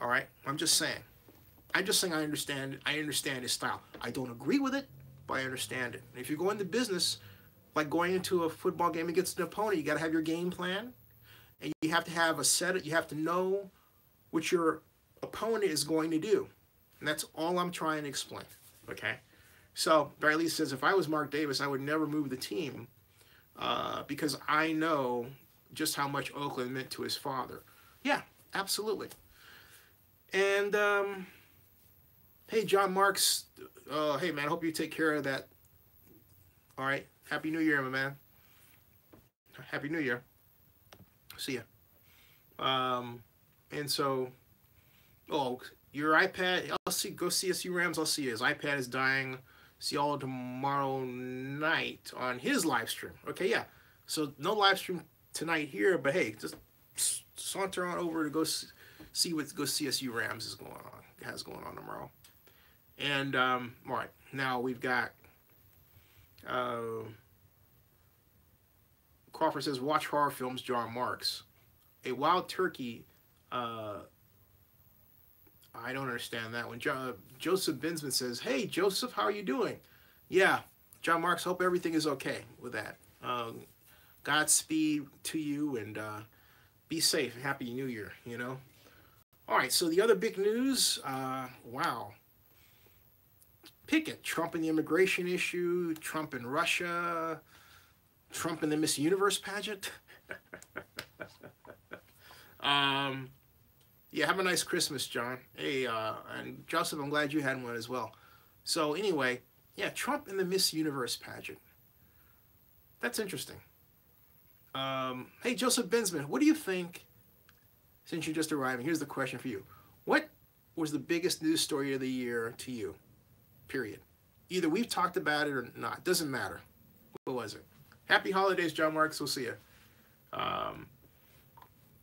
All right? I'm just saying. I understand his style. I don't agree with it, but I understand it. And if you go into business, like going into a football game against an opponent, you got to have your game plan, and you have to have you have to know what your opponent is going to do. And that's all I'm trying to explain, okay? So Barry Lee says, if I was Mark Davis, I would never move the team because I know just how much Oakland meant to his father. Yeah, absolutely. And, hey, John Marks, hey, man, I hope you take care of that. All right. Happy New Year, my man. Happy New Year. See ya. And so, your iPad, go CSU Rams, I'll see you. His iPad is dying. See y'all tomorrow night on his live stream. Okay, yeah. So no live stream tonight here, but hey, just saunter on over to go see what CSU Rams has going on tomorrow. And all right, now we've got Crawford says, watch horror films, John Marks. A wild turkey. I don't understand that one. Joseph Binsman says, hey, Joseph, how are you doing? Yeah, John Marks, hope everything is okay with that. Godspeed to you, and be safe. Happy New Year, you know? All right, so the other big news, wow. Pick it. Trump and the immigration issue, Trump and Russia, Trump and the Miss Universe pageant. Yeah, have a nice Christmas, John. Hey, and Joseph, I'm glad you had one as well. So anyway, yeah, Trump and the Miss Universe pageant. That's interesting. Hey, Joseph Bensman, what do you think, since you're just arriving, here's the question for you. What was the biggest news story of the year to you? Period. Either we've talked about it or not. Doesn't matter. What was it? Happy holidays, John Marks. We'll see you.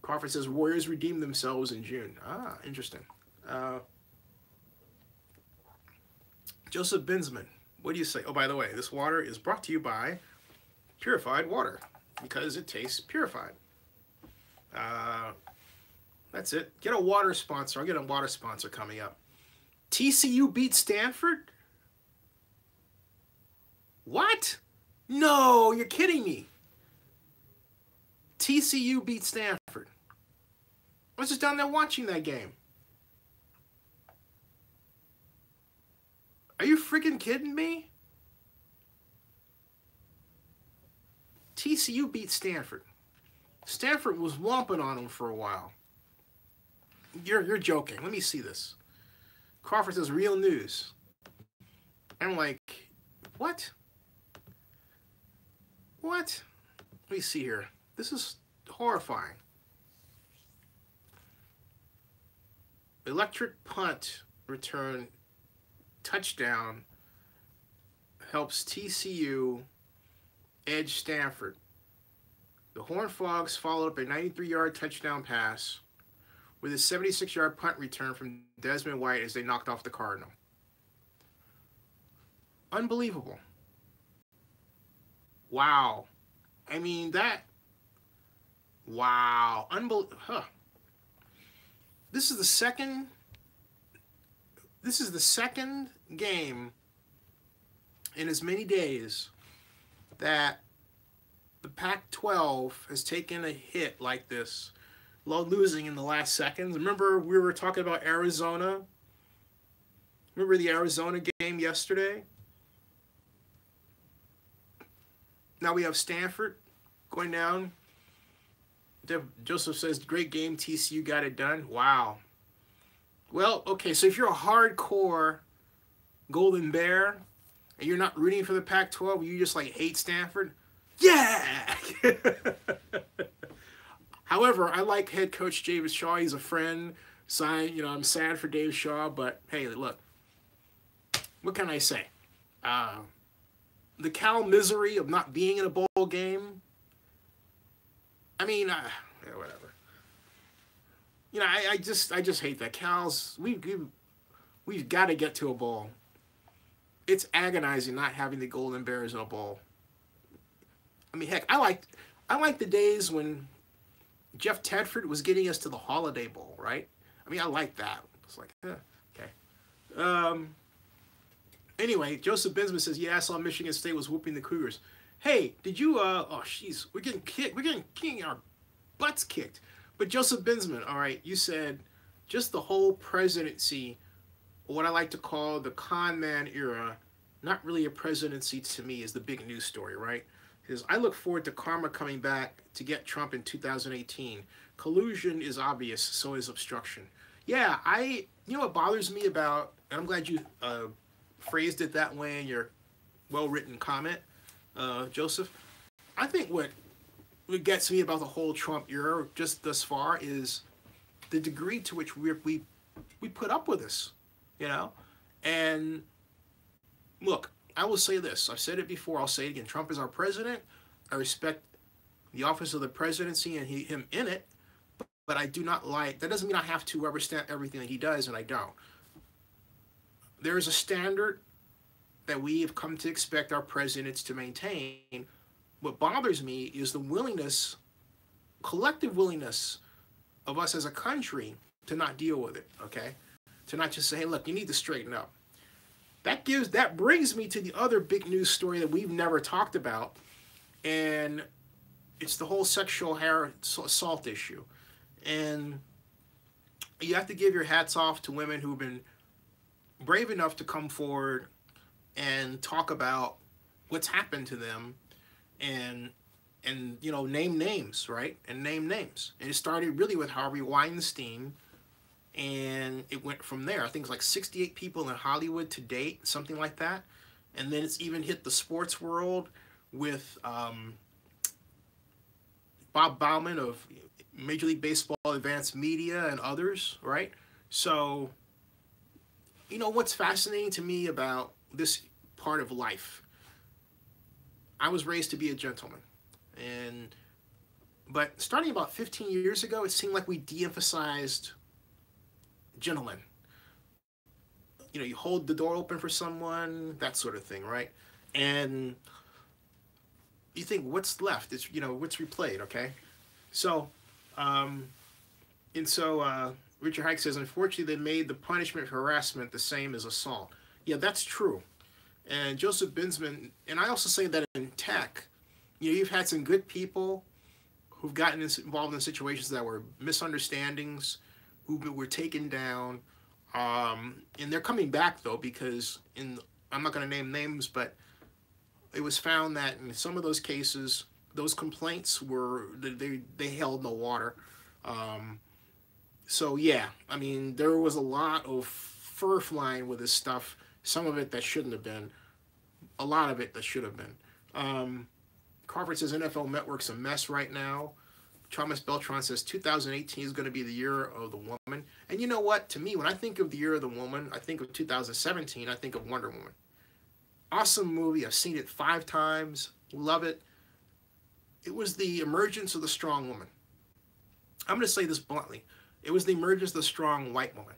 Crawford says Warriors redeemed themselves in June. Ah, interesting. Joseph Binsman, what do you say? Oh, by the way, this water is brought to you by Purified Water because it tastes purified. That's it. Get a water sponsor. I'll get a water sponsor coming up. TCU beat Stanford? What? No, you're kidding me. TCU beat Stanford. I was just down there watching that game. Are you freaking kidding me? TCU beat Stanford. Stanford was whomping on them for a while. You're joking. Let me see this. Crawford says real news. I'm like, what? What? Let me see here. This is horrifying. Electric punt return touchdown helps TCU edge Stanford. The Horned Frogs followed up a 93-yard touchdown pass with a 76-yard punt return from Desmond White as they knocked off the Cardinal. Unbelievable. Wow. I mean, that... Wow. Unbelievable. Huh. This is the second game in as many days that the Pac-12 has taken a hit like this, losing in the last seconds. Remember we were talking about Arizona? Remember the Arizona game yesterday? Now we have Stanford going down. Joseph says, great game, TCU got it done. Wow. Well, okay, so if you're a hardcore Golden Bear and you're not rooting for the Pac-12, you just like hate Stanford, yeah! However, I like head coach David Shaw. He's a friend. I'm sad for Dave Shaw, but hey, look, what can I say? The Cal misery of not being in a bowl game, I mean, yeah, whatever. You know, I just hate that. Cal's, we've got to get to a bowl. It's agonizing not having the Golden Bears in a bowl. I mean, heck, I like the days when Jeff Tedford was getting us to the Holiday Bowl, right? I mean, I like that. It's like, okay. Anyway, Joseph Bensman says, yeah, I saw Michigan State was whooping the Cougars. Hey, did you, oh, jeez, we're getting our butts kicked. But Joseph Bensman, all right, you said just the whole presidency, what I like to call the con man era, not really a presidency to me, is the big news story, right? Because I look forward to karma coming back to get Trump in 2018. Collusion is obvious, so is obstruction. Yeah, you know what bothers me about, and I'm glad you phrased it that way in your well-written comment, Joseph. I think what gets me about the whole Trump era just thus far is the degree to which we put up with this, you know? And look, I will say this. I've said it before. I'll say it again. Trump is our president. I respect the office of the presidency and him in it, but I do not like, that doesn't mean I have to rubber stamp everything that he does, and I don't. There is a standard that we have come to expect our presidents to maintain. What bothers me is the willingness, collective willingness of us as a country to not deal with it, okay? To not just say, hey, look, you need to straighten up. That brings me to the other big news story that we've never talked about, and it's the whole sexual assault issue. And you have to give your hats off to women who've been brave enough to come forward and talk about what's happened to them, and name names, right? And name names. And it started really with Harvey Weinstein, and it went from there. I think it's like 68 people in Hollywood to date, something like that. And then it's even hit the sports world with Bob Bauman of Major League Baseball Advanced Media and others, right? So, what's fascinating to me about this part of life, I was raised to be a gentleman. But starting about 15 years ago, it seemed like we de-emphasized gentlemen. You hold the door open for someone, that sort of thing, right? And you think, what's left? It's, what's replayed, okay? So, Richard Hike says, unfortunately, they made the punishment for harassment the same as assault. Yeah, that's true. And Joseph Binsman, and I also say that in tech, you've had some good people who've gotten involved in situations that were misunderstandings, who were taken down, and they're coming back, though, because I'm not going to name names, but it was found that in some of those cases, those complaints they held no water. So yeah, I mean, there was a lot of fur flying with this stuff. Some of it that shouldn't have been, a lot of it that should have been. Crawford says NFL Network's a mess right now. Thomas Beltran says 2018 is going to be the year of the woman. And you know what? To me, when I think of the year of the woman, I think of 2017. I think of Wonder Woman. Awesome movie. I've seen it 5 times. Love it. It was the emergence of the strong woman. I'm going to say this bluntly. It was the emergence of the strong white woman.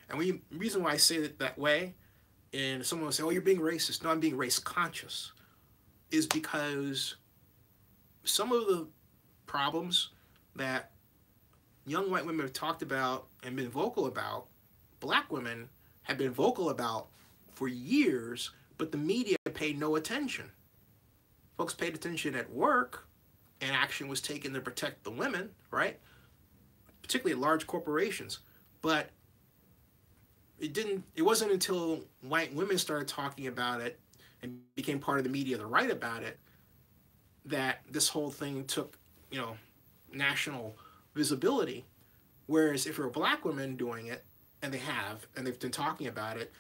And the reason why I say it that way, and someone will say, oh, you're being racist. No, I'm being race conscious. Is because some of the problems that young white women have talked about and been vocal about, black women have been vocal about for years, but the media paid no attention. Folks paid attention at work, and action was taken to protect the women, right? Particularly at large corporations. But it wasn't until white women started talking about it and became part of the media to write about it that this whole thing took, national visibility. Whereas if you're a black woman doing it, and they've been talking about it,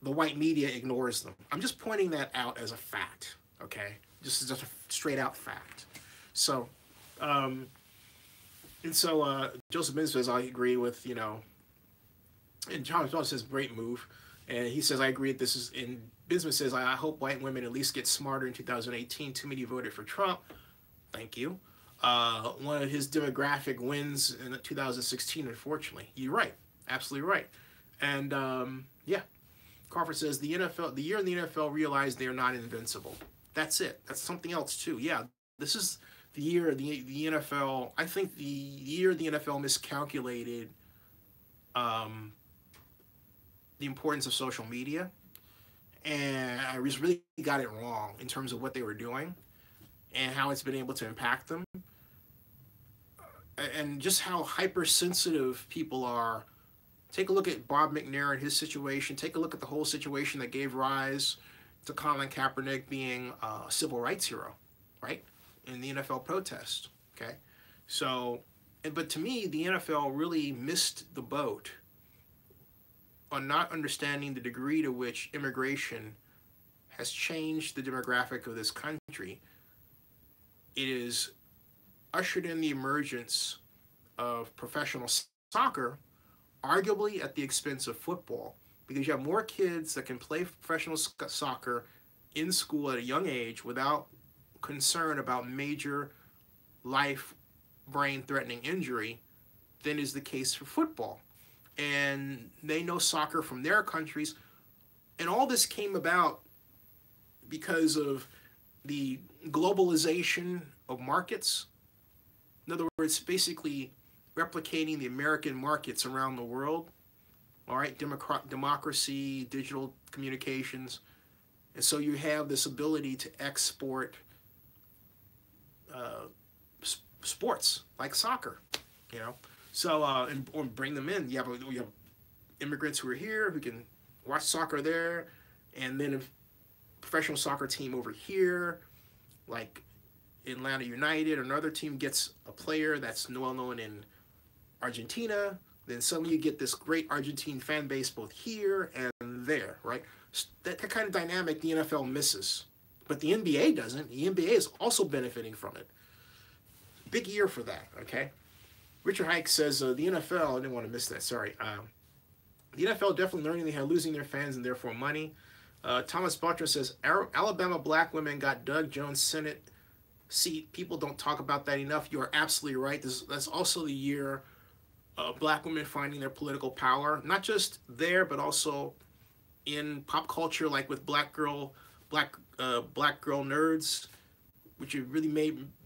the white media ignores them. I'm just pointing that out as a fact, okay? Just a straight out fact. So, Joseph Bin says, I agree with, and John Bell says, great move. And he says, I agree that this is, and Bismuth says, I hope white women at least get smarter in 2018. Too many voted for Trump. Thank you. One of his demographic wins in 2016, unfortunately. You're right. Absolutely right. And, yeah. Crawford says, the year the NFL realized they are not invincible. That's it. That's something else, too. Yeah, this is the year the NFL, I think the year the NFL miscalculated the importance of social media, and I just really got it wrong in terms of what they were doing and how it's been able to impact them, and just how hypersensitive people are. Take a look at Bob McNair and his situation. Take a look at the whole situation that gave rise to Colin Kaepernick being a civil rights hero, right, in the NFL protest, okay? So, but to me, the NFL really missed the boat on not understanding the degree to which immigration has changed the demographic of this country. It has ushered in the emergence of professional soccer, arguably at the expense of football, because you have more kids that can play professional soccer in school at a young age without concern about major life, brain-threatening injury than is the case for football. And they know soccer from their countries. And all this came about because of the globalization of markets. In other words, basically replicating the American markets around the world. all right, democracy, digital communications. And so you have this ability to export sports like soccer, you know. So or bring them in. You have immigrants who are here who can watch soccer there, and then a professional soccer team over here, like Atlanta United, another team gets a player that's well known in Argentina. Then suddenly you get this great Argentine fan base both here and there, right? That kind of dynamic the NFL misses, but the NBA doesn't. The NBA is also benefiting from it. Big year for that, okay? Richard Hike says the NFL, I didn't want to miss that, sorry. The NFL definitely learning they are losing their fans and therefore money. Thomas Butler says Alabama black women got Doug Jones Senate seat. People don't talk about that enough. You are absolutely right. That's also the year black women finding their political power, not just there, but also in pop culture, like with black girl nerds, which have really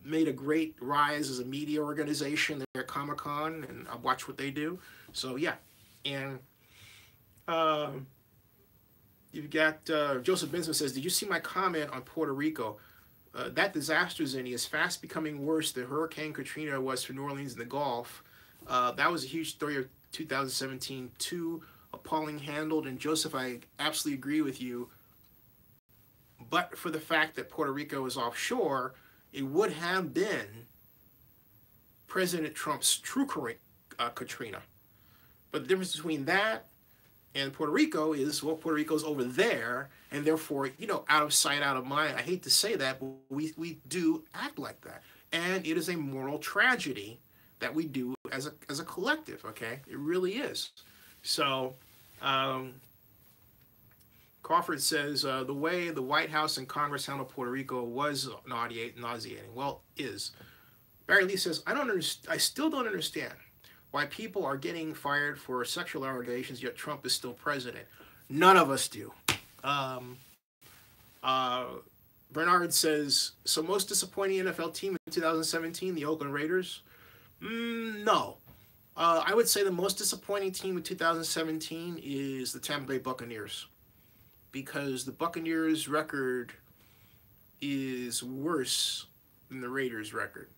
made a great rise as a media organization. They're at Comic-Con, and I watch what they do. So yeah, and you've got Joseph Bensman says, "Did you see my comment on Puerto Rico? That disaster, Zennie, is fast becoming worse than Hurricane Katrina was for New Orleans and the Gulf. That was a huge story of 2017, too appalling handled." And Joseph, I absolutely agree with you. But for the fact that Puerto Rico is offshore, it would have been President Trump's true Katrina. But the difference between that and Puerto Rico is, well, Puerto Rico's over there, and therefore, you know, out of sight, out of mind. I hate to say that, but we do act like that. And it is a moral tragedy that we do as a collective, okay? It really is. So, Crawford says, the way the White House and Congress handled Puerto Rico was nauseating. Well, is. Barry Lee says, I still don't understand why people are getting fired for sexual allegations, yet Trump is still president. None of us do. Bernard says, so most disappointing NFL team in 2017, the Oakland Raiders? No. I would say the most disappointing team in 2017 is the Tampa Bay Buccaneers, because the Buccaneers' record is worse than the Raiders' record.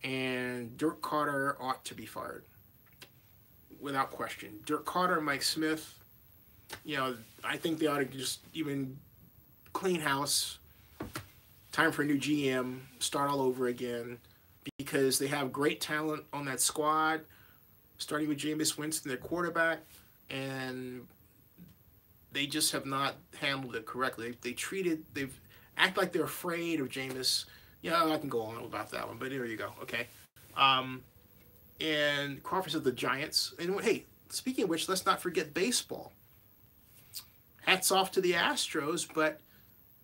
And Dirk Carter ought to be fired, without question. Dirk Carter and Mike Smith, you know, I think they ought to just even clean house, time for a new GM, start all over again, because they have great talent on that squad, starting with Jameis Winston, their quarterback, and they just have not handled it correctly. They've act like they're afraid of Jameis. Yeah, I can go on about that one, but there you go. Okay. And Crawford said the Giants. And hey, speaking of which, let's not forget baseball. Hats off to the Astros, but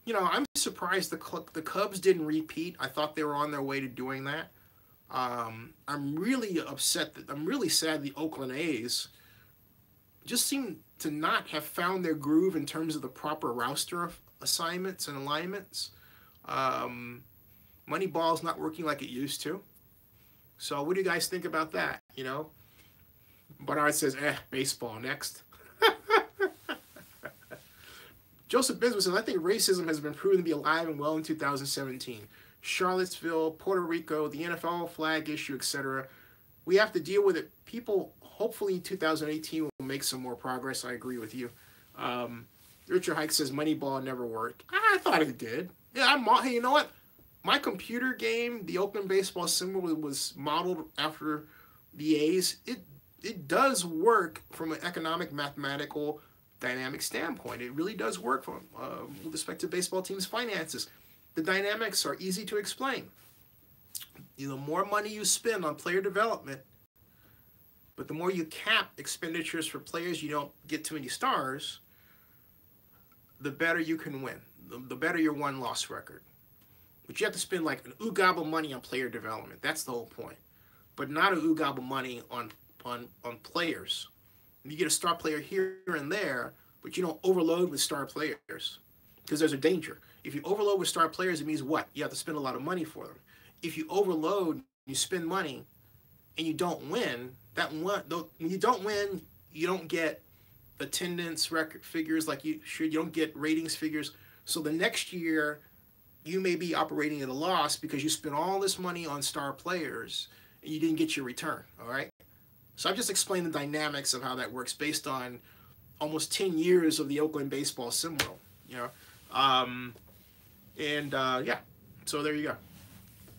you know, I'm surprised the Cubs didn't repeat. I thought they were on their way to doing that. I'm really upset I'm really sad the Oakland A's just seem to not have found their groove in terms of the proper roster assignments and alignments. Moneyball's not working like it used to. So what do you guys think about that? You know, Bernard says, baseball next. Joseph Bismarck says, I think racism has been proven to be alive and well in 2017. Charlottesville, Puerto Rico, the NFL flag issue, etc. We have to deal with it. People, hopefully in 2018, will make some more progress. I agree with you. Richard Hike says, Moneyball never worked. I thought it did. Yeah, hey, you know what? My computer game, the Oakland baseball symbol, was modeled after the A's. It does work from an economic, mathematical, dynamic standpoint. It really does work from with respect to baseball teams' finances. The dynamics are easy to explain. The more money you spend on player development, but the more you cap expenditures for players you don't get too many stars, the better you can win. The better your win-loss record. But you have to spend like an oogabble money on player development. That's the whole point. But not an oogabble money on players. You get a star player here and there, but you don't overload with star players. Because there's a danger. If you overload with star players, it means what? You have to spend a lot of money for them. If you overload, you spend money, and you don't win, when you don't win, you don't get attendance record figures like you should. You don't get ratings figures. So the next year, you may be operating at a loss because you spent all this money on star players and you didn't get your return. All right. So I've just explained the dynamics of how that works based on almost 10 years of the Oakland baseball sim world. You know, yeah. So there you go.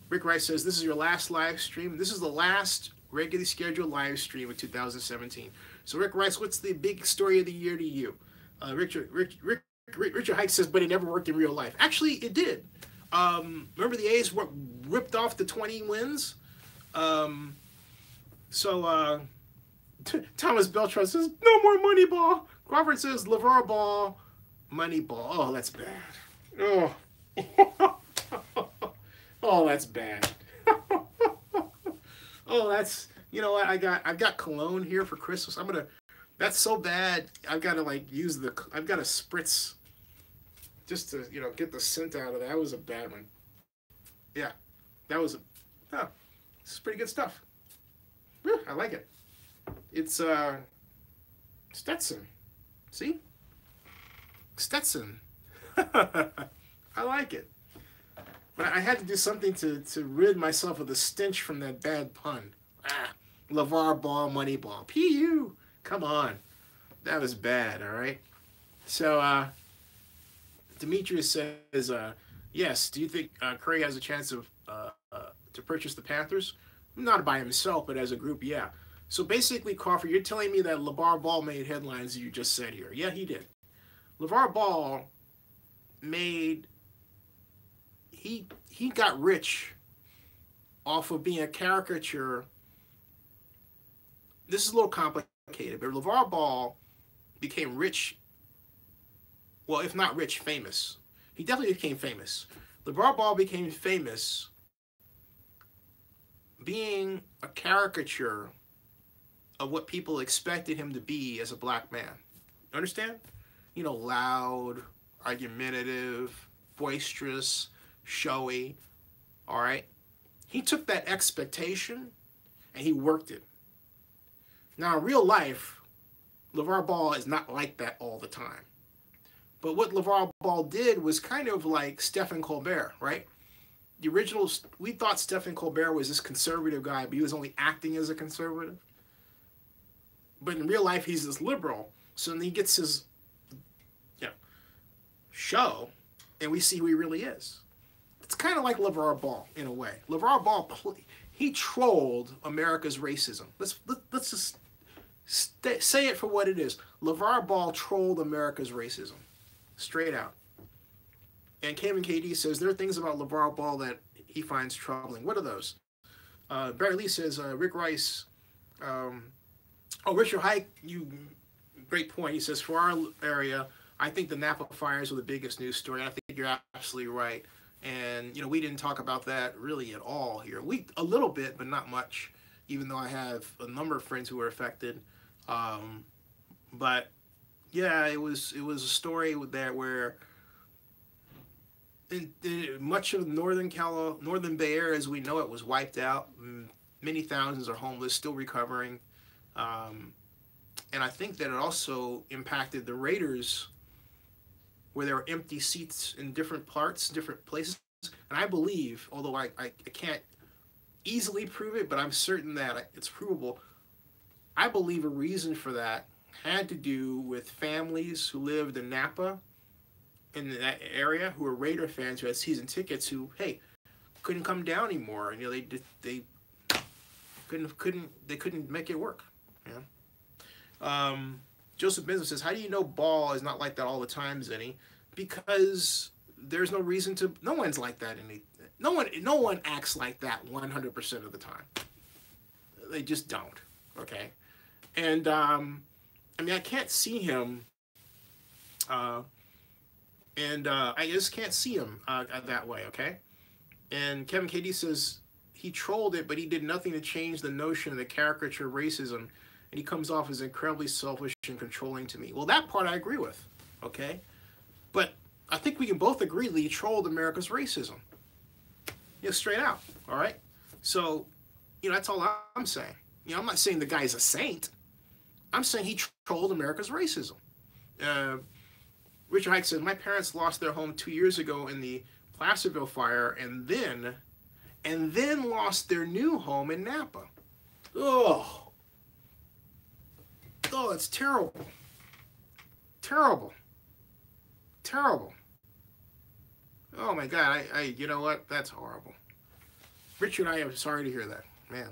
Rick Rice says this is your last live stream. This is the last regularly scheduled live stream of 2017. So Rick Rice, what's the big story of the year to you? Richard Hike says, but it never worked in real life. Actually, it did. Remember the A's ripped off the 20 wins? Thomas Beltran says, no more Moneyball. Crawford says, LeVar Ball, Moneyball. Oh, that's bad. Oh. Oh, that's bad. Oh, that's, you know what? I've got cologne here for Christmas. That's so bad. I've got to I've got to spritz just to, get the scent out of that. That was a bad one. Yeah, this is pretty good stuff. Yeah, I like it. It's Stetson. See? Stetson. I like it. But I had to do something to rid myself of the stench from that bad pun. LeVar Ball, Moneyball. P.U. Come on. That was bad, all right? So, Demetrius says, yes, do you think Curry has a chance of to purchase the Panthers? Not by himself, but as a group, yeah. So basically, Crawford, you're telling me that LeVar Ball made headlines you just said here. Yeah, he did. LeVar Ball made... He got rich off of being a caricature. This is a little complicated, but LeVar Ball became rich. Well, if not rich, famous. He definitely became famous. LeVar Ball became famous being a caricature of what people expected him to be as a black man. Understand? Loud, argumentative, boisterous, showy. All right? He took that expectation and he worked it. Now, in real life, LeVar Ball is not like that all the time. But what LeVar Ball did was kind of like Stephen Colbert, right? The original, we thought Stephen Colbert was this conservative guy, but he was only acting as a conservative. But in real life, he's this liberal. So then he gets his show, and we see who he really is. It's kind of like LeVar Ball in a way. LeVar Ball, he trolled America's racism. Let's just say it for what it is. LeVar Ball trolled America's racism, straight out. And Kevin KD says there are things about LeVar Ball that he finds troubling. What are those? Barry Lee says Rick Rice. Richard Hike, great point. He says for our area, I think the Napa fires were the biggest news story. I think you're absolutely right. And, we didn't talk about that really at all here. A little bit, but not much, even though I have a number of friends who were affected. But, yeah, it was a story where in much of Northern Bay Area, as we know it, was wiped out. Many thousands are homeless, still recovering. And I think that it also impacted the Raiders, where there were empty seats in different places. And I believe, although I can't easily prove it, but I'm certain that it's provable, I believe a reason for that had to do with families who lived in Napa, in that area, who were Raider fans who had season tickets who, hey, couldn't come down anymore. And they couldn't make it work. Joseph Benson says, how do you know Ball is not like that all the time, Zenny? Because there's no reason to. No one's like that. No one acts like that 100% of the time. They just don't. Okay, and I can't see him. I just can't see him that way. Okay, and Kevin KD says he trolled it, but he did nothing to change the notion of the caricature racism. And he comes off as incredibly selfish and controlling to me. Well, that part I agree with, okay? But I think we can both agree that he trolled America's racism. Straight out, all right? So, that's all I'm saying. I'm not saying the guy's a saint, I'm saying he trolled America's racism. Uh, Richard Hike says, my parents lost their home 2 years ago in the Placerville fire and then lost their new home in Napa. Oh, it's terrible. Terrible. Terrible. Oh my God, you know what? That's horrible. Richard, I am sorry to hear that, man.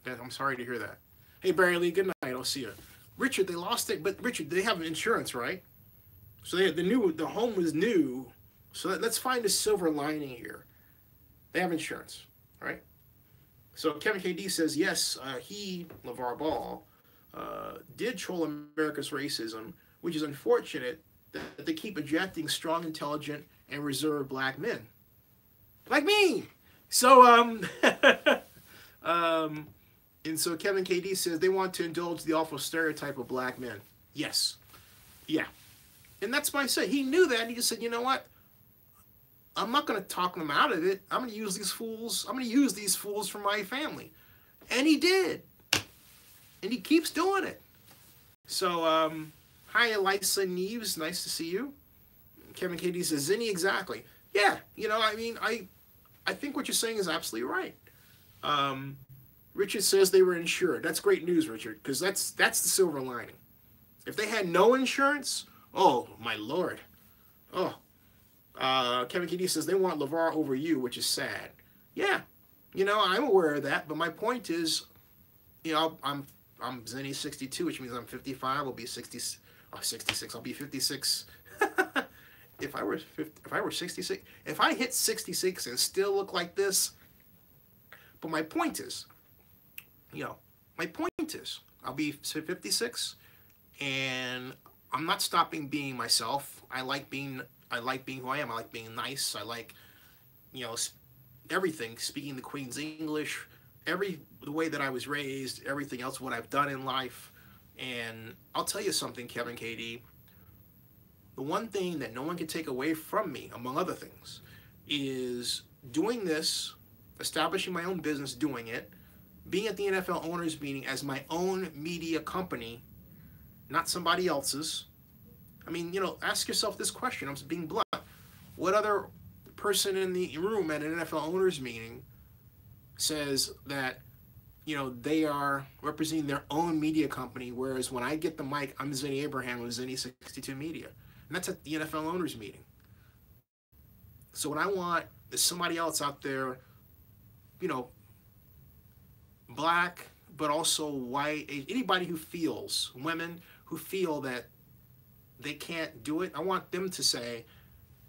I'm sorry to hear that. Hey, Barry Lee, good night. I'll see you. Richard, they lost it, but Richard, they have insurance, right? So the home was new. So let's find a silver lining here. They have insurance, right? So Kevin KD says, yes, LeVar Ball, did troll America's racism, which is unfortunate that they keep ejecting strong, intelligent, and reserved black men. Like me! So, and so Kevin KD says they want to indulge the awful stereotype of black men. Yes. Yeah. And that's why I said he knew that, and he just said, you know what? I'm not going to talk them out of it. I'm going to use these fools. I'm going to use these fools for my family. And he did. And he keeps doing it. So, hi, Elisa Neves. Nice to see you. Kevin KD says, Zennie, exactly. Yeah, you know, I mean, I think what you're saying is absolutely right. Richard says they were insured. That's great news, Richard, because that's the silver lining. If they had no insurance, oh, my Lord. Oh. Kevin KD says they want LeVar over you, which is sad. Yeah, you know, I'm aware of that, but my point is, you know, I'm Zennie62, which means I'm 55. I'll be 66. I'll be 56. If I were 66, if I hit 66 and still look like this, but my point is, you know, I'll be 56, and I'm not stopping being myself. I like being who I am. I like being nice. I like, you know, everything. Speaking the Queen's English, the way that I was raised, everything else, what I've done in life. And I'll tell you something, Kevin KD. The one thing that no one can take away from me, among other things, is doing this, establishing my own business, doing it, being at the NFL owners meeting as my own media company, not somebody else's. I mean, you know, ask yourself this question. I'm being blunt. What other person in the room at an NFL owners meeting says that, you know, they are representing their own media company, whereas when I get the mic, I'm Zennie Abraham with Zennie62 Media. And that's at the NFL owners meeting. So what I want is somebody else out there, you know, black, but also white, anybody who feels, women who feel that they can't do it. I want them to say,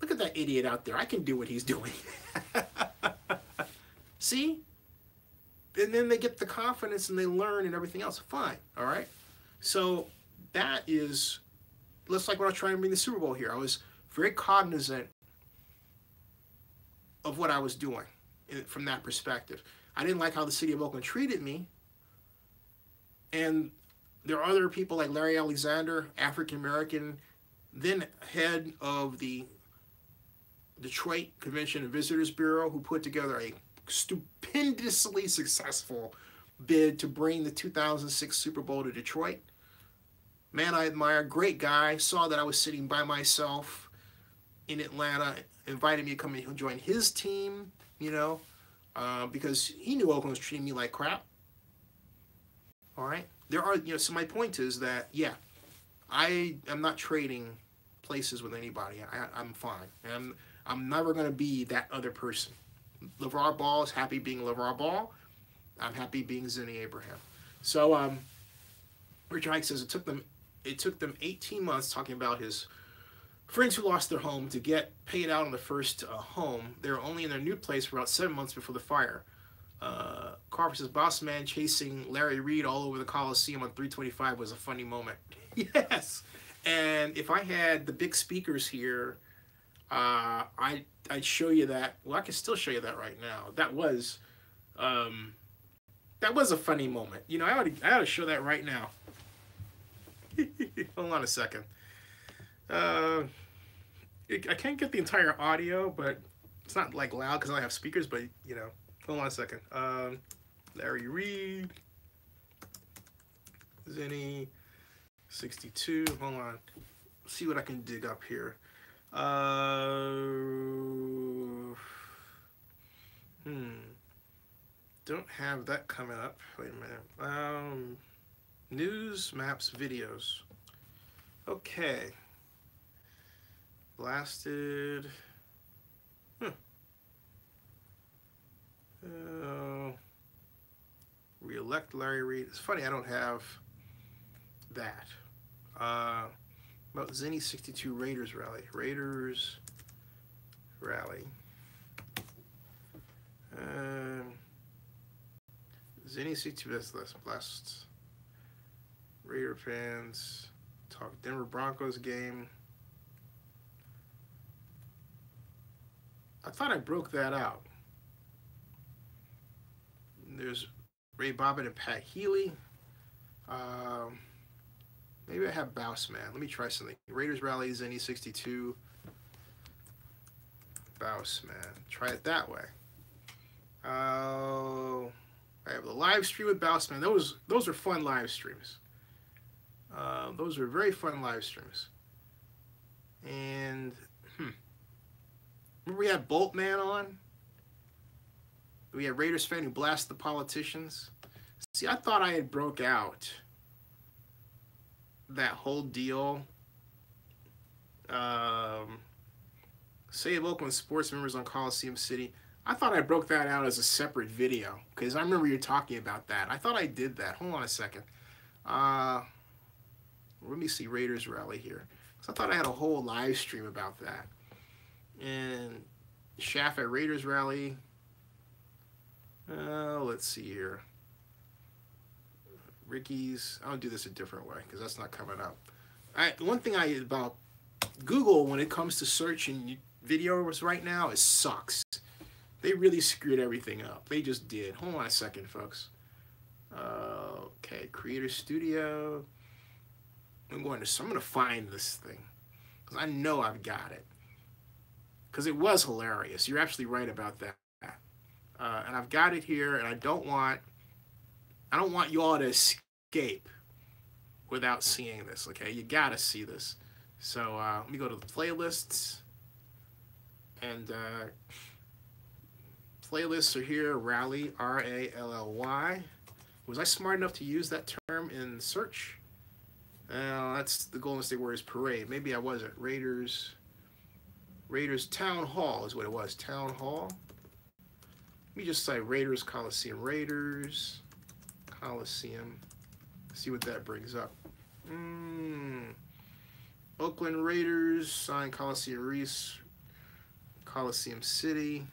look at that idiot out there. I can do what he's doing. See? And then they get the confidence and they learn and everything else. Fine. All right? So that is, let's like when I was trying to bring the Super Bowl here. I was very cognizant of what I was doing from that perspective. I didn't like how the city of Oakland treated me. And there are other people like Larry Alexander, African-American, then head of the Detroit Convention and Visitors Bureau, who put together a stupendously successful bid to bring the 2006 Super Bowl to Detroit. Man, I admire, great guy, saw that I was sitting by myself in Atlanta, invited me to come and join his team, you know, because he knew Oakland was treating me like crap. All right? There are, you know, so my point is that, yeah, I am not trading places with anybody. I'm fine. And I'm never going to be that other person. LeVar Ball is happy being LeVar Ball. I'm happy being Zennie Abraham. So, Richard Hike says it took them 18 months, talking about his friends who lost their home, to get paid out on the first home. They were only in their new place for about 7 months before the fire. Crawford says, boss man chasing Larry Reed all over the Coliseum on 325 was a funny moment. Yes. And if I had the big speakers here, I'd show you that. Well, I can still show you that right now. That was a funny moment. You know, I ought to show that right now. Hold on a second. I can't get the entire audio, but it's not like loud because I don't have speakers, but you know, hold on a second. Larry Reed. Zennie62. Hold on. See what I can dig up here. Don't have that coming up. Wait a minute. News, maps, videos. Okay. Blasted. Re-elect Larry Reid. It's funny I don't have that. About Zennie62 Raiders rally. Raiders rally. Zennie62, that's less blessed. Raider fans. Talk Denver Broncos game. I thought I broke that out. There's Ray Bobbitt and Pat Healy. Maybe I have Bouse Man. Let me try something. Raiders rally, Zennie62. Bouse Man. Try it that way. I have the live stream with Bouse Man. Those are fun live streams. Those are very fun live streams. And remember we had Boltman on? We had Raiders fan who blast the politicians. See, I thought I had broke out that whole deal. Save Oakland sports members on Coliseum City. I thought I broke that out as a separate video because I remember you talking about that. I thought I did that. Hold on a second. Let me see Raiders rally here. So I thought I had a whole live stream about that. And Shaft at Raiders rally. Let's see here. Ricky's. I'll do this a different way because that's not coming up. One thing about Google when it comes to searching videos right now is sucks. They really screwed everything up. They just did. Hold on a second, folks. Okay, Creator Studio. I'm going to find this thing because I know I've got it because it was hilarious. You're actually right about that. And I've got it here, and I don't want you all to escape without seeing this. Okay, you gotta see this. So let me go to the playlists, and playlists are here. Rally, R-A-L-L-Y. Was I smart enough to use that term in search? That's the Golden State Warriors parade. Maybe I wasn't. Raiders Town Hall is what it was. Town Hall. Let me just say Raiders Coliseum. Raiders Coliseum. See what that brings up. Oakland Raiders sign Coliseum Reese. Coliseum City.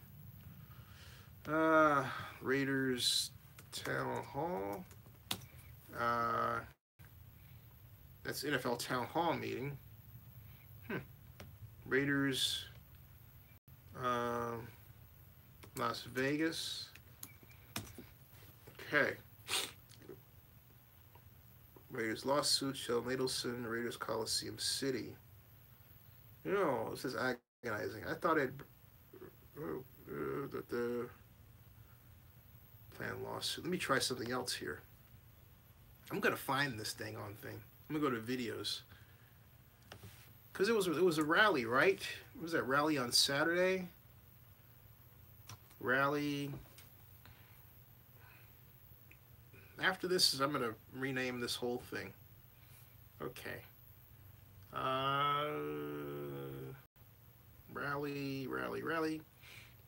Raiders Town Hall. That's NFL Town Hall meeting. Raiders Las Vegas. Okay. Raiders lawsuit, Shell Nadelson, Raiders Coliseum City. This is agonizing. I thought the plan lawsuit. Let me try something else here. I'm gonna find this dang on thing. I'm gonna go to videos. Because it was a rally, right? Was that rally on Saturday? Rally. After this, I'm going to rename this whole thing. Okay. Rally.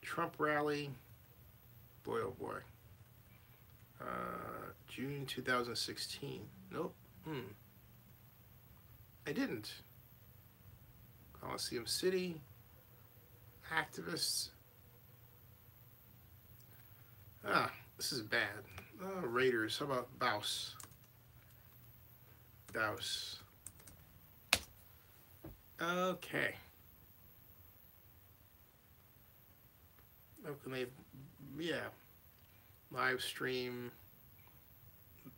Trump rally. Boy, oh boy. June 2016. Nope. I didn't. Coliseum City. Activists. This is bad. Raiders. How about Bouse? Bouse. Okay. Oakland, yeah. Live stream.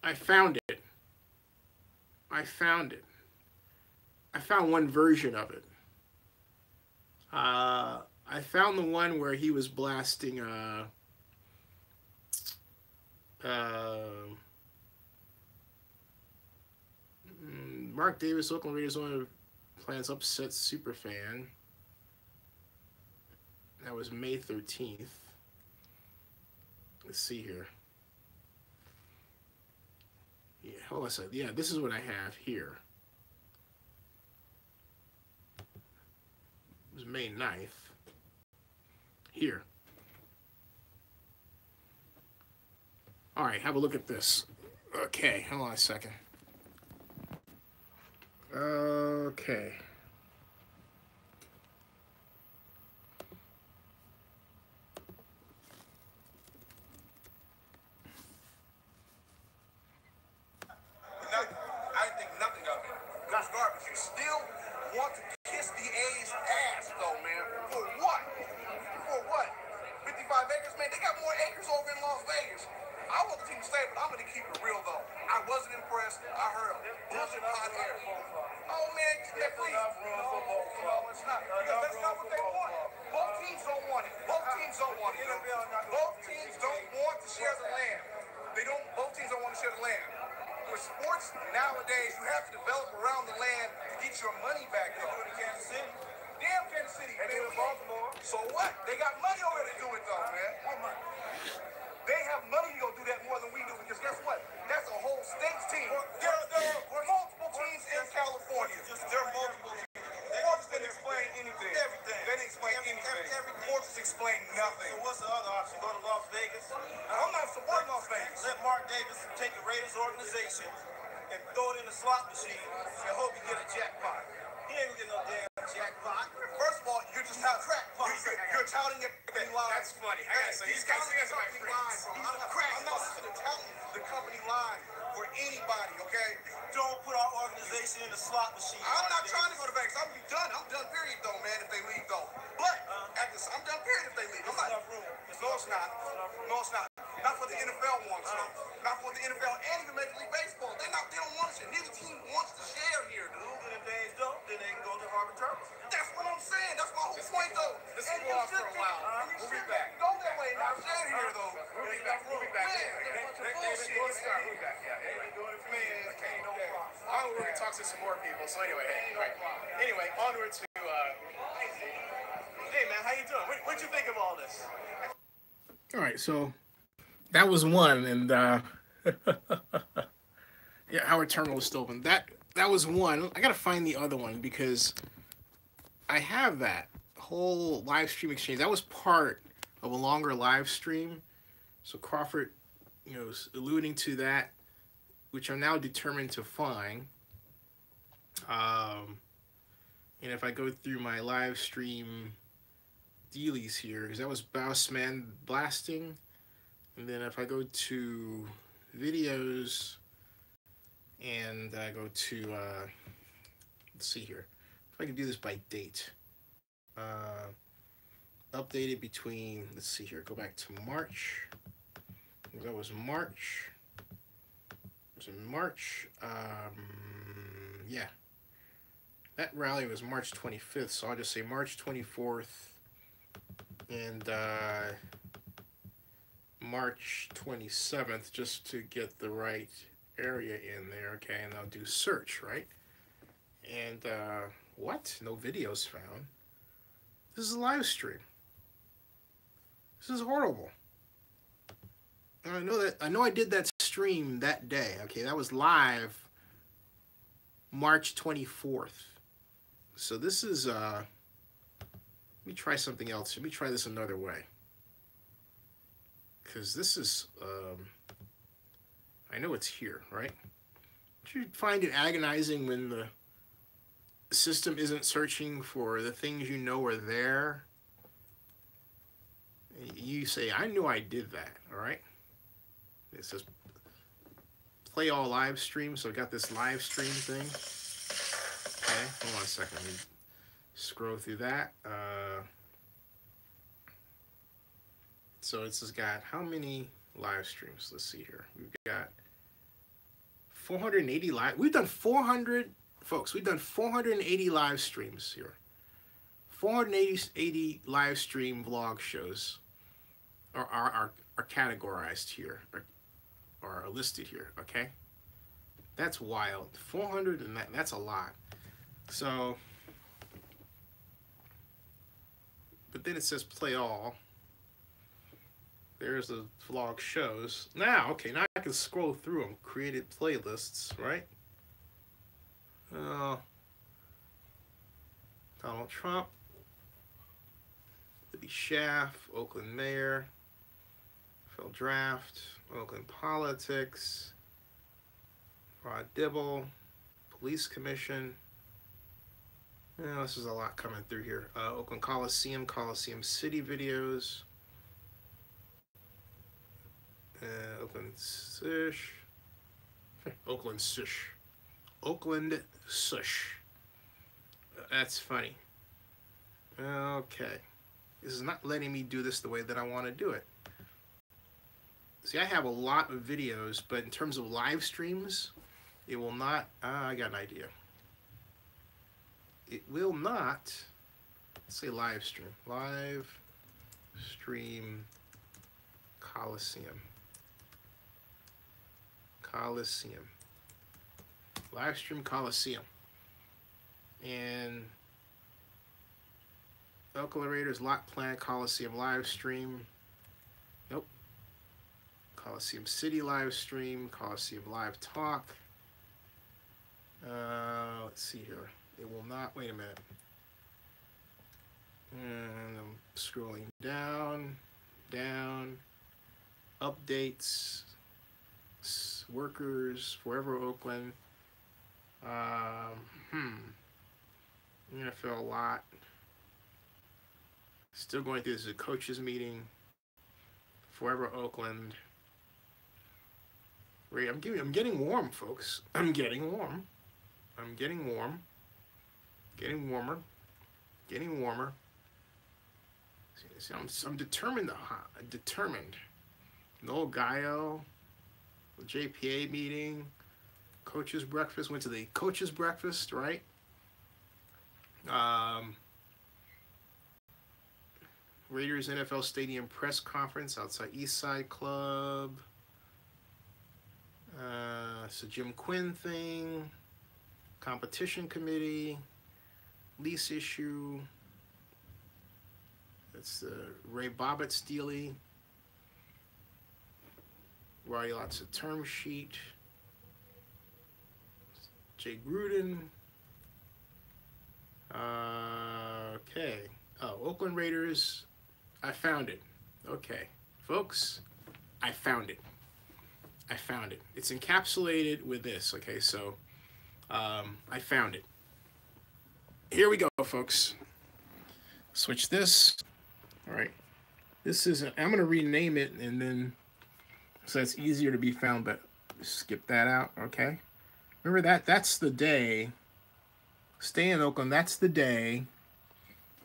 I found it. I found one version of it. I found the one where he was blasting Mark Davis, Oakland Raiders owner, plans upset superfan. That was May 13th. Let's see here. Yeah, hold on a second. Yeah, this is what I have here. It was May 9th. Here. All right, have a look at this. Okay, hold on a second. Okay. I didn't think nothing of it. It was garbage. You still want to kiss the A's ass, though, man. For what? For what? 55 acres, man. They got more acres over in Las Vegas. I want the team to stay, but I'm going to keep it real, though. I wasn't impressed. I heard bullshit hot air. Oh, man, please. No, it's not. Because that's not what they want. Both teams don't want it. Both teams don't want it. Both teams don't want to share the land. Both teams don't want to share the land. With sports nowadays, you have to develop around the land to get your money back. They do it in Kansas City. Damn Kansas City. They do it in Baltimore. So what? They got money over there to do it, though, man. What money? They have money to go do that more than we do, because guess what? That's a whole state's team. There are multiple teams in California. There are multiple teams. Sports didn't explain anything. Everything. They didn't explain anything. Sports explain nothing. So what's the other option? Go to Las Vegas? I'm not supporting Las Vegas. Let Mark Davis take the Raiders organization and throw it in the slot machine and hope you get a jackpot. He ain't gonna get no damn jackpot. First of all, you're just not crackpot. You're touting your company line. That's funny. I gotta say, he's touting your company line. I'm not touting the company line for anybody, okay? Don't put our organization in the slot machine. I'm not trying to go to Vegas. I'm done. I'm done, period, though, man, if they leave, though. But I'm done, period, if they leave. I'm not. No, it's not. No, it's not. Not for the NFL wants it. Not for the NFL and even Major League Baseball. They don't want it. Neither team wants to share here, dude. And if they don't, then they can go to Harvard Terminal. That's what I'm saying. That's my whole point, though. This will go off for a while. We'll be back. Go that way. Not share here, though. We'll be back. We'll be back. We'll be back. Yeah. Okay, no problem. We're going to talk to some more people. So anyway, anyway, onward to, hey man, how you doing? What'd you think of all this? All right, so that was one, and yeah, Howard Terminal was still open. That was one. I gotta find the other one because I have that whole live stream exchange. That was part of a longer live stream. So Crawford, was alluding to that, which I'm now determined to find. And if I go through my live stream dealies here, because that was Bossman blasting, and then if I go to videos and I go to let's see here, if I can do this by date, updated between, let's see here, go back to March. That was March. It was in March. Yeah, that rally was March 25th, so I'll just say March 24th and March 27th, just to get the right area in there. Okay, and I'll do search, right? And what? No videos found. This is a live stream. This is horrible. And I know I did that stream that day. Okay, that was live March 24th. So this is let me try something else. Let me try this another way. Because this is I know it's here, right? Don't you find it agonizing when the system isn't searching for the things you know are there? You say, I knew I did that, all right? It says play all live stream, so I got this live stream thing. Okay, hold on a second. Let me scroll through that. So it's just got how many live streams? Let's see here. We've got 480 live. We've done 400, folks. We've done 480 live streams here. 480 live stream vlog shows are categorized here, or are listed here. Okay. That's wild. 400 and that's a lot. So, but then it says play all. There's the vlog shows. Now, okay, now I can scroll through them. Created playlists, right? Donald Trump. Libby Schaff, Oakland Mayor. Phil Draft, Oakland Politics. Rod Dibble, Police Commission. Yeah, this is a lot coming through here. Oakland Coliseum, Coliseum City videos. Oakland Sish. Oakland Sish. Oakland Sish. That's funny. Okay. This is not letting me do this the way that I want to do it. See, I have a lot of videos, but in terms of live streams, it will not. I got an idea. It will not. Let's say live stream. Live stream Coliseum. Coliseum. Live stream Coliseum. And Oakland Raiders lot plan Coliseum live stream. Nope. Coliseum City live stream. Coliseum live talk. Let's see here. It will not. Wait a minute. And I'm scrolling down, down. Updates. Workers. Forever Oakland. NFL lot. Still going through this. A coaches meeting. Forever Oakland. Right. I'm getting warm, folks. I'm getting warm. I'm getting warm. Getting warmer. Getting warmer. See, I'm determined. Determined. Noel Gaio. The JPA meeting. Coaches breakfast. Went to the coaches breakfast, right? Raiders NFL Stadium press conference outside Eastside Club. It's a Jim Quinn thing. Competition committee. Lease issue. That's the Ray Bobbitt Steely. Roy Lots of term sheet. Jay Gruden. Okay. Oh, Oakland Raiders. I found it. Okay. Folks, I found it. I found it. It's encapsulated with this. Okay, so I found it. Here we go, folks. Switch this. All right. This is, I'm going to rename it and then, so it's easier to be found, but skip that out, okay? Remember that's the day. Stay in Oakland, that's the day.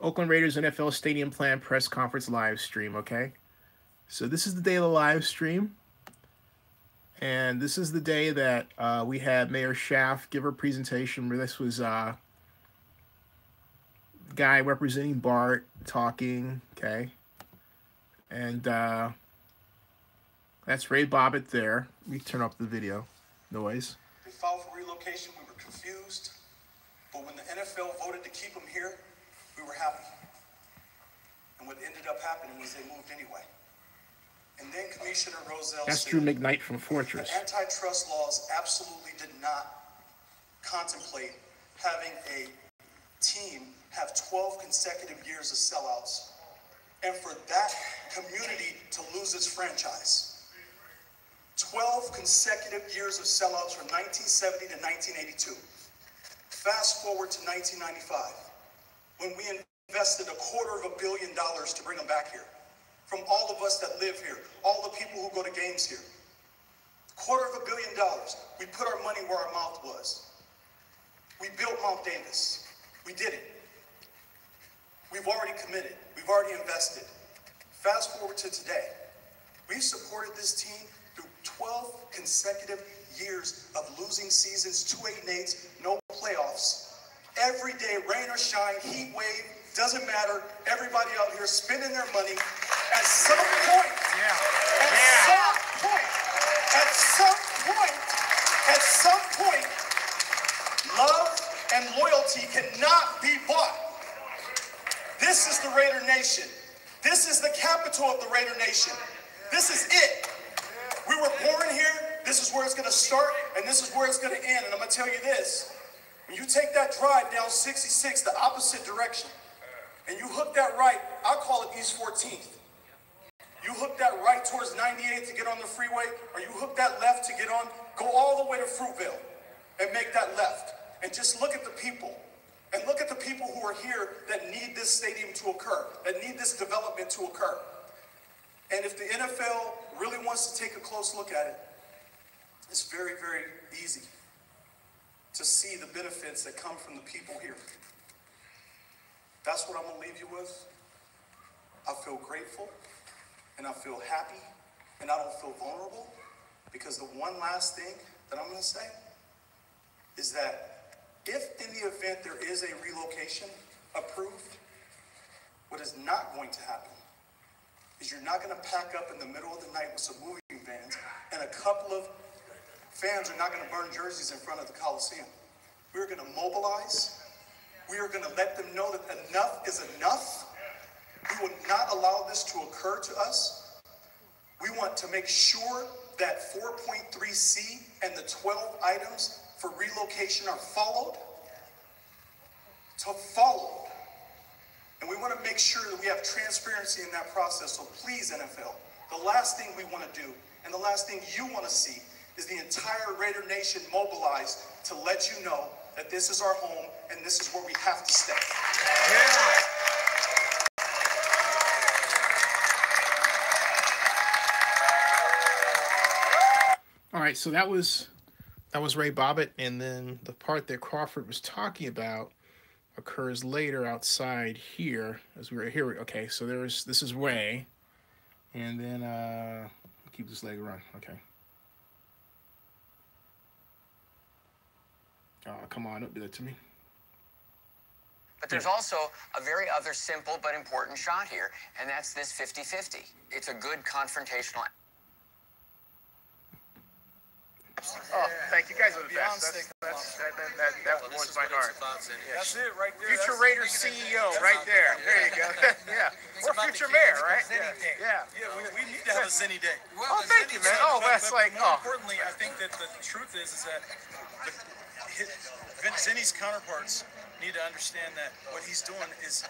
Oakland Raiders NFL Stadium Plan Press Conference live stream, okay? So this is the day of the live stream. And this is the day that we had Mayor Schaff give her presentation. This was guy representing Bart talking, okay? And that's Ray Bobbitt there. Let me turn off the video noise. They filed for relocation. We were confused. But when the NFL voted to keep them here, we were happy. And what ended up happening was they moved anyway. And then Commissioner Rozelle That's said, Drew McKnight from Fortress. The antitrust laws absolutely did not contemplate having a team have 12 consecutive years of sellouts and for that community to lose its franchise. 12 consecutive years of sellouts from 1970 to 1982. Fast forward to 1995, when we invested $250 million to bring them back here. From all of us that live here, all the people who go to games here. $250 million. We put our money where our mouth was. We built Mount Davis. We did it. We've already committed. We've already invested. Fast forward to today. We've supported this team through 12 consecutive years of losing seasons, 2 8-8, no playoffs. Every day, rain or shine, heat wave, doesn't matter. Everybody out here spending their money. At some point, loyalty cannot be bought. This is the Raider Nation. This is the capital of the Raider Nation. This is it. We were born here. This is where it's going to start, and this is where it's going to end. And I'm going to tell you this. When you take that drive down 66, the opposite direction, and you hook that right, I'll call it East 14th. You hook that right towards 98 to get on the freeway, or you hook that left to get on, go all the way to Fruitvale and make that left. And just look at the people. And look at the people who are here that need this stadium to occur, that need this development to occur. And if the NFL really wants to take a close look at it, it's very, very easy to see the benefits that come from the people here. That's what I'm going to leave you with. I feel grateful, and I feel happy, and I don't feel vulnerable, because the one last thing that I'm going to say is that if in the event there is a relocation approved, what is not going to happen is you're not going to pack up in the middle of the night with some moving vans, and a couple of fans are not going to burn jerseys in front of the Coliseum. We're going to mobilize. We are going to let them know that enough is enough. We will not allow this to occur to us. We want to make sure that 4.3C and the 12 items for relocation are followed. And we want to make sure that we have transparency in that process. So please, NFL, the last thing we want to do, and the last thing you want to see, is the entire Raider Nation mobilized to let you know that this is our home and this is where we have to stay. Yeah. All right, so that was Ray Bobbitt, and then the part that Crawford was talking about occurs later outside here as we were here. Okay, so this is Ray, and then keep this leg run. Okay. Oh, come on, don't do that to me. But there's also a very other simple but important shot here, and that's this 50-50. It's a good confrontational. Oh, thank you. Guys are the best. That warms my heart. That's it right there. Future Raiders CEO right there. There you go. Yeah. Or future mayor, right? Yeah. Yeah, we need to have a Zennie Day. Oh, thank you, man. Oh, that's like, more importantly, I think that the truth is that Zennie's counterparts need to understand that what he's doing is,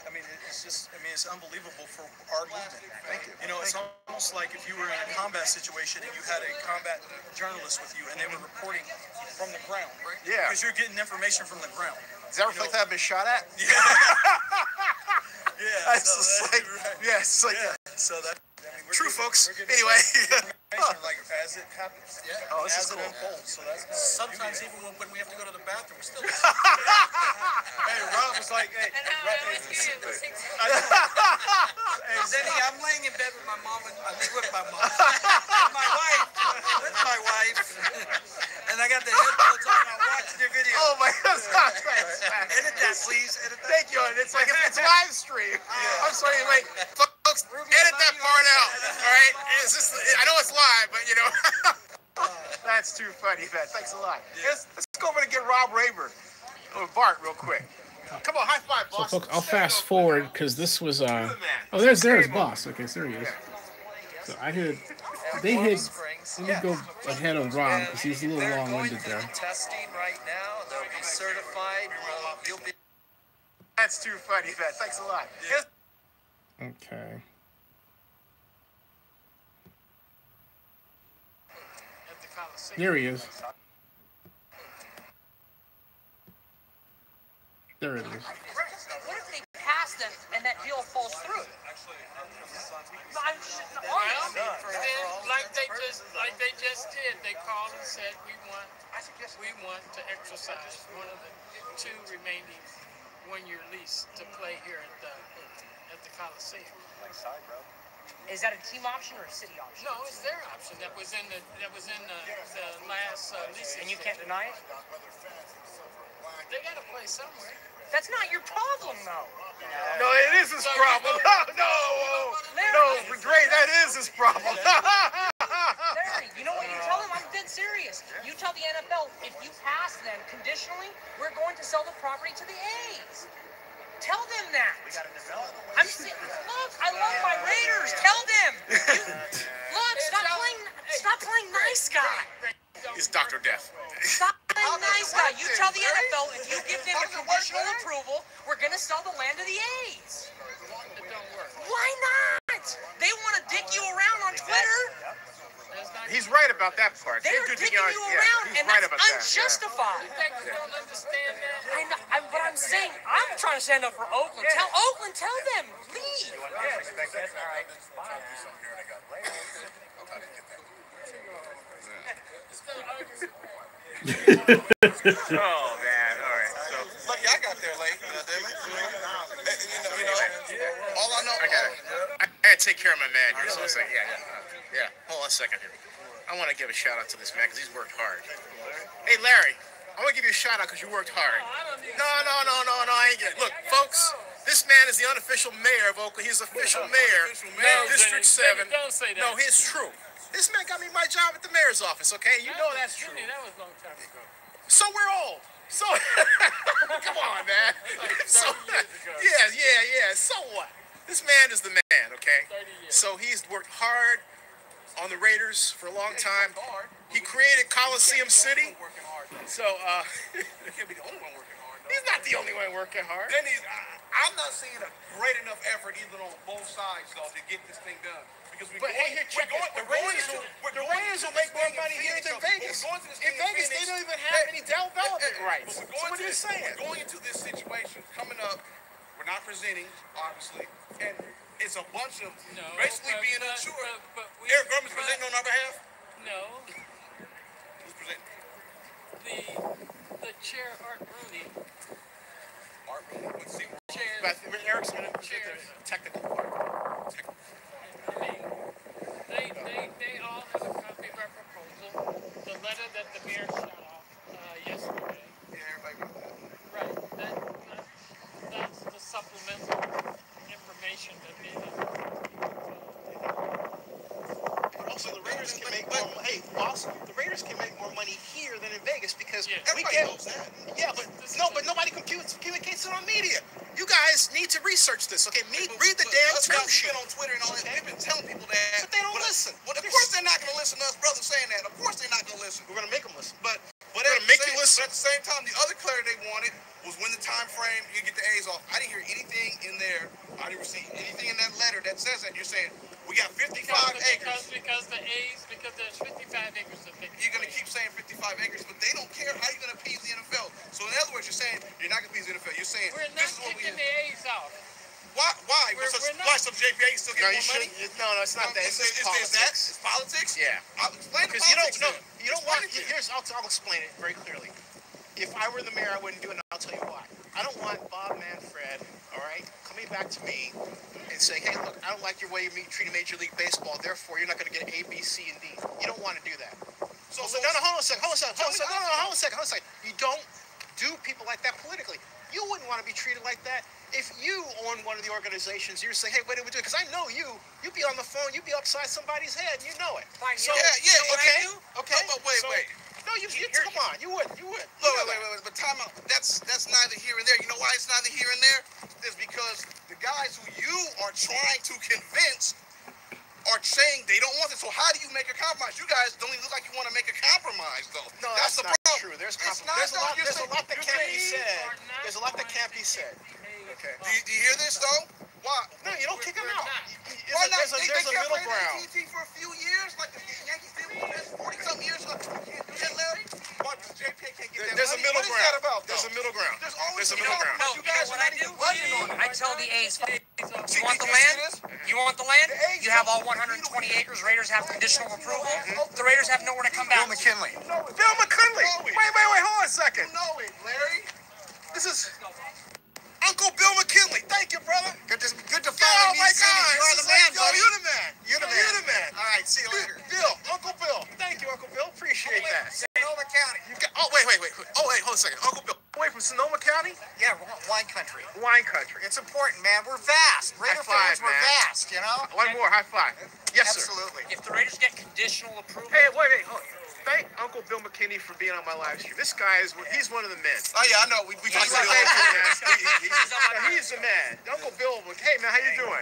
it's unbelievable for our movement. Thank you. You know, it's almost like if you were in a combat situation and you had a combat journalist with you and they were reporting from the ground. Yeah. Because you're getting information from the ground. Does that reflect that I've been shot at? Yeah. Yeah. It's just like, right. Yeah, it's like, yeah. So that. True, folks. Anyway. Like as it happens, as it unfolds. So that's sometimes even when we have to go to the bathroom, we're still. Hey, Rob was like, hey. Zennie, I'm laying in bed with my mom with my mom, and my wife, and I got the headphones on. I'm watching your video. Oh my God! Edit that, please. Edit that. Thank you. It's like it's live stream. I'm sorry. Wait, folks, edit that part out. All right. I know it's live, but you know. That's too funny, man. Thanks a lot. Yeah. Let's go over and get Rob Rayburn or Bart real quick. Come on, high five, boss. So, folks, I'll fast forward because this was oh, there's boss. Okay, so there he is. So I heard they hit. Let me go ahead of Rob because he's a little long-winded there. Testing right now. They'll be certified. You'll be. That's too funny, man. Thanks a lot. Yeah. Okay. There he is. There it is. What if they pass them and that deal falls through? Like they just did, they called and said we want to exercise one of the two remaining one-year lease to play here at the Coliseum. Is that a team option or a city option? No, it's their option. That was in the last lease. And you can't deny it? They got to play somewhere. That's not your problem, though. No, it is his problem. No, Gray, that is his problem. Larry, you know what you tell him? I'm dead serious. You tell the NFL NFL, if you pass them conditionally, we're going to sell the property to the A's. Tell them that. We got to develop. Look, I love my Raiders. Tell them. Look, stop playing nice guy. He's Dr. Death. Stop playing nice guy. You tell the NFL if you give them a conditional approval, we're going to sell the land to the A's. It don't work. Why not? They want to dick you around on Twitter. He's right about that part. They're dicking you around, and that's unjustified. You think you don't understand that? I know, but I'm saying, I'm trying to stand up for Oakland. Tell Oakland, tell them, leave. Oh man, all right. So lucky I got there late. All I know. I gotta take care of my man here, so I was like, yeah. Hold on a second here. I want to give a shout out to this man because he's worked hard. Hey, Larry, I want to give you a shout out because you worked hard. No, I ain't get it. Look, folks, this man is the unofficial mayor of Oakland. He's the official mayor of District 7. Don't say that. No, it's true. This man got me my job at the mayor's office, okay? You know that's true. That was a long time ago. So we're old. So, come on, man. So, 30 years ago. Yeah. So what? This man is the man, okay? 30 years. So he's worked hard on the Raiders for a long time. He created Coliseum City. So, He can't be the only one working hard. he's not the only one working hard. Then I'm not seeing a great enough effort either on both sides though to get this thing done. Because But hey, here, check it. The Raiders will make more money here than Vegas. In Vegas, they don't even have any development rights. So what are you saying? We're going into this situation coming up. We're not presenting, obviously, and it's a bunch of basically being unsure. But Eric Grumman's presenting on our behalf. No. Who's presenting? The chair, Art Rooney. Art Rooney. Let's see. Chairs. But Eric's going to present the technical part. I mean, they all have a copy of our proposal. The letter that the mayor shot off yesterday. Yeah, everybody got that. Right. That's the supplemental information that they have. Also, the Raiders can make more. Hey, boss, the Raiders can make more money here than in Vegas because we Everybody get. knows that. Yeah, but nobody communicates it on media. You guys need to research this, okay? Read the damn term sheet on Twitter and all that. We've been telling people that. But they don't listen. Well, of course they're not going to listen to us, brothers, saying that. Of course they're not going to listen. We're gonna make them listen. But We're gonna make you listen. At the same time, the other clarity they wanted was when the time frame you get the A's off. I didn't hear anything in there. I didn't receive anything in that letter that says that. You're saying we got 55 acres. Because there's 55 acres of it. You're going to keep saying 55 acres, but they don't care how you're going to appease the NFL. So in other words, you're saying you're not going to appease the NFL. You're saying We're not this is what we kicking the A's out. Why? We're not. Why? So JPA still No, getting you more money? shouldn't. No, it's not that. It's just politics. It's politics? Yeah. I'll explain the Because politics. you don't want. I'll explain it very clearly. If I were the mayor, I wouldn't do it, and I'll tell you why. I don't want Bob Manfred, all right, coming back to me and saying, hey, look, I don't like your way you treat Major League Baseball, therefore you're not going to get A, B, C, and D. You don't want to do that. No, hold on a second. You don't do people like that politically. You wouldn't want to be treated like that. If you own one of the organizations, you're saying, hey, what do we do? Because I know you'd be on the phone, you'd be upside somebody's head, you know it. Fine, So, okay. No, Wait. No, come on, you would. Wait. But time out. That's neither here and there. You know why it's neither here and there? It's because the guys who you are trying to convince are saying they don't want it. So how do you make a compromise? You guys don't even look like you want to make a compromise, though. No, that's that's the not problem. true. There's It's a not, lot though. that can't be said. There's a lot that can't be said. Okay. Do you hear this, though? Why? No, you don't kick them out. Why not? There's a middle ground. AT&T for a few years, like the Yankees did for 40-something years. You can't do that, Larry. Why JPA can't get that There's a money? middle What is ground. that about, There's a though? middle ground. There's always There's a middle ground. No, You guys what are I not do? even budging on it. I tell the A's, See, you want the you land? see this? You want the land? You have all 120 acres. Raiders have conditional approval. The Raiders have nowhere to come back. Bill McKinley. Bill McKinley. Wait, hold on a second. You know it, Larry. This is Uncle Bill McKinley. Thank you, brother. Good to Oh finally my meet God. Zennie. You're the man, buddy. You're the man. You're the man. All right, see you later. Bill, Uncle Bill. Thank you, Uncle Bill. Appreciate that. Sonoma County. Wait, hold a second. Uncle Bill. Away from Sonoma County? Yeah, wine country. Wine country. It's important, man. We're vast. Raider High five, fans, we're man. vast, you know? One more high five. Yes, sir. Absolutely. If the Raiders get conditional approval, Hey, wait. Thank Uncle Bill McKinney for being on my live stream. This guy he's one of the men. Oh yeah, I know. We talked about He's the man. Uncle Bill, hey man, how you doing?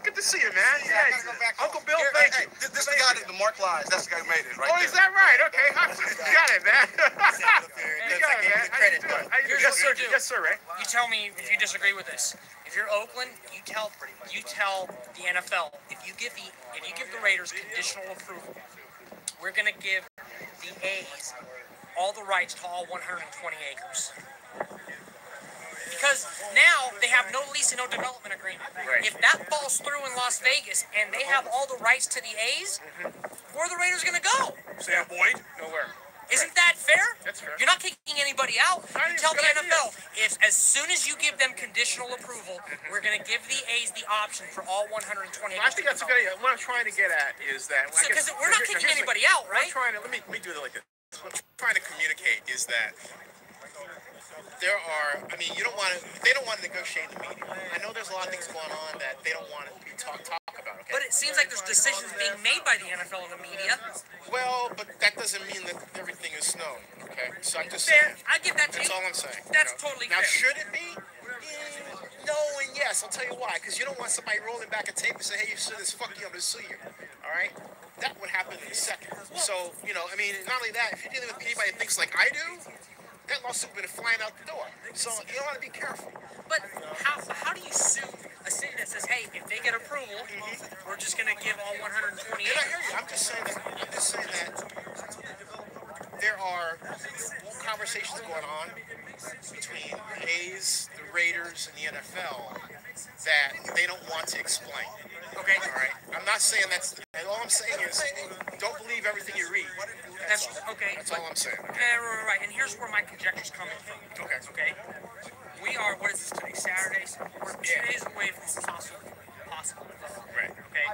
Good to see you, man. Yeah, Uncle Bill, thank you. This is the guy that the Mark Lies. That's the guy who made it, right? Oh, is that right? Okay, you got it, man. You got it, man. How you doing? Yes, sir. Yes, sir, Ray. You tell me if you disagree with this. If you're Oakland, you tell the NFL if you give the Raiders conditional approval, we're gonna give the A's all the rights to all 120 acres. Because now they have no lease and no development agreement. Right. If that falls through in Las Vegas and they have all the rights to the A's, where are the Raiders gonna go? Sam Boyd? Nowhere. Isn't that fair? That's fair. You're not kicking anybody out. You tell the good NFL, if as soon as you give them conditional approval, we're going to give the A's the option for all 120 acres. I think that's a good idea. What I'm trying to get at is that... Because we're not kicking anybody out, right? Let me do it like this. What I'm trying to communicate is that there are... I mean, they don't want to negotiate in the media. I know there's a lot of things going on that they don't want to talk about, okay? But it seems like there's decisions being made by the NFL and the media. Well, but that doesn't mean that everything is known, okay? So I'm just Fair. saying. I give that to you. That's all I'm saying. That's totally now, fair. Now, should it be? No and yes. I'll tell you why. Because you don't want somebody rolling back a tape and say, hey, you said this, fuck you, I'm going to sue you. All right? That would happen in a second. So, I mean, not only that, if you're dealing with anybody that thinks like I do, that lawsuit would have been flying out the door. So you want to be careful. But how do you sue a city that says, hey, if they get approval, we're just going to give all 120 And I acres? hear you. I'm just saying that there are conversations going on between the A's, the Raiders, and the NFL that they don't want to explain. Okay. All right. I'm not saying that's. And all I'm saying is, don't believe everything you read. That's okay. That's all I'm saying. Right. And here's where my conjecture's coming from. Okay. We are, what is this today? Saturday. We're 2 days away from a possible vote. Right. Okay.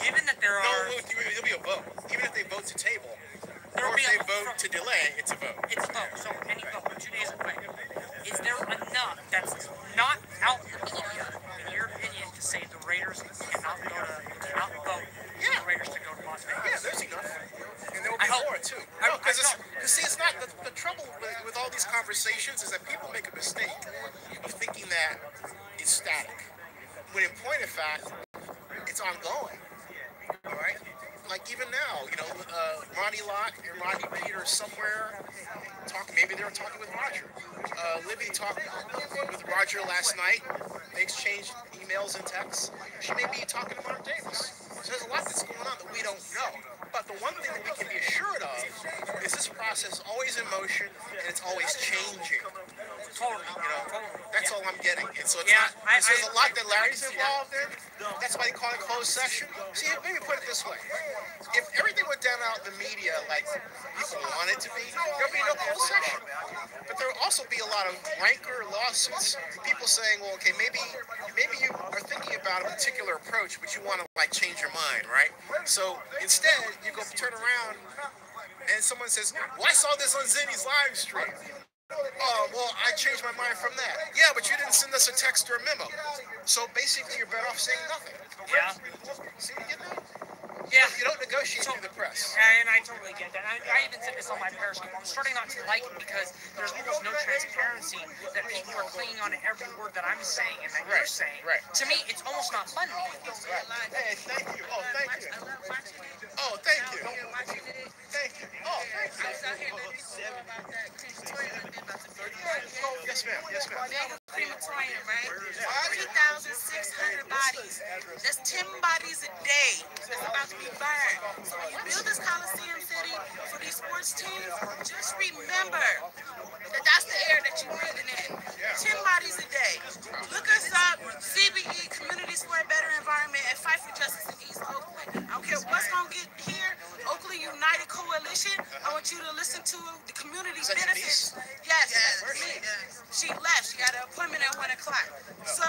Given that there are. No, there'll be a vote. Even if they vote to table, There or will if be they vote to delay, it's a vote. It's a vote. So any vote, 2 days away. Is there enough that's not out in the media, in your opinion, to say the Raiders cannot vote for the Raiders to go to Las Vegas? Yeah, there's enough. And there will I be hope. more, too. No, because see, it's not, the trouble with all these conversations is that people make a mistake of thinking that it's static. When in point of fact, it's ongoing. All right? Like even now, Ronnie Lott and Rodney Peter somewhere talking. Maybe they were talking with Roger. Libby talked with Roger last night. They exchanged emails and texts. She may be talking to Mark Davis. So there's a lot that's going on that we don't know. But the one thing that we can be assured of is this process is always in motion and it's always changing. Totally. That's all I'm getting. And so it's not. There's a lot that Larry's involved in. That's why they call it closed session. See, let me put it this way: if everything went down out in the media like people want it to be, there'll be no closed session. But there'll also be a lot of rancor lawsuits. People saying, "Well, okay, maybe you are thinking about a particular approach, but you want to change your mind, right?" So instead, you go turn around, and someone says, "Well, I saw this on Zennie's live stream." Oh, well, I changed my mind from that. Yeah, but you didn't send us a text or a memo. So basically, you're better off saying nothing. Yeah. See what you get now? Yeah. You don't negotiate through the press. And I totally get that. I even said this on my Periscope. I'm starting not to like it because there's almost no transparency that people are clinging on to every word that I'm saying and that you're saying. Right. To me, it's almost not fun anymore. Hey, thank you. Oh, thank you. Oh, thank you. Thank you. Oh, thank you. Yes, ma'am. Yes, ma'am. Crematorium, right? 3,600 bodies. That's 10 bodies a day that's about to be burned. So when you build this Coliseum city for these sports teams, just remember that that's the air that you're breathing in. 10 bodies a day. Look us up, CBE, Communities for a Better Environment, and Fight for Justice in East Oakland. I don't care what's going to get here. Oakland United Coalition, I want you to listen to the community benefits. Yes, she left. She got an appointment at 1 o'clock. So,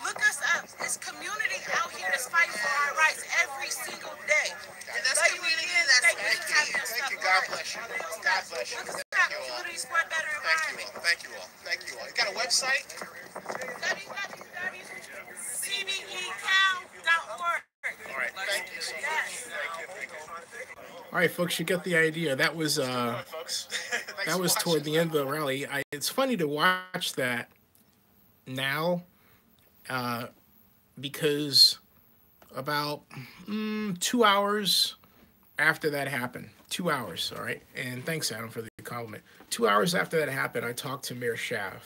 look us up. It's community out here that's fighting for our rights every single day. And that's community that's Thank you. God bless you. God bless you. Look us up. Communities for a Better Environment. Thank you all. Thank you all. You got a website? www.cbecal.org. All right. Thank you so much. Yes. Thank you. All right, folks, you get the idea. That was toward the end of the rally. It's funny to watch that now, because about 2 hours after that happened, 2 hours, all right? And thanks, Adam, for the compliment. 2 hours after that happened, I talked to Mayor Schaaf,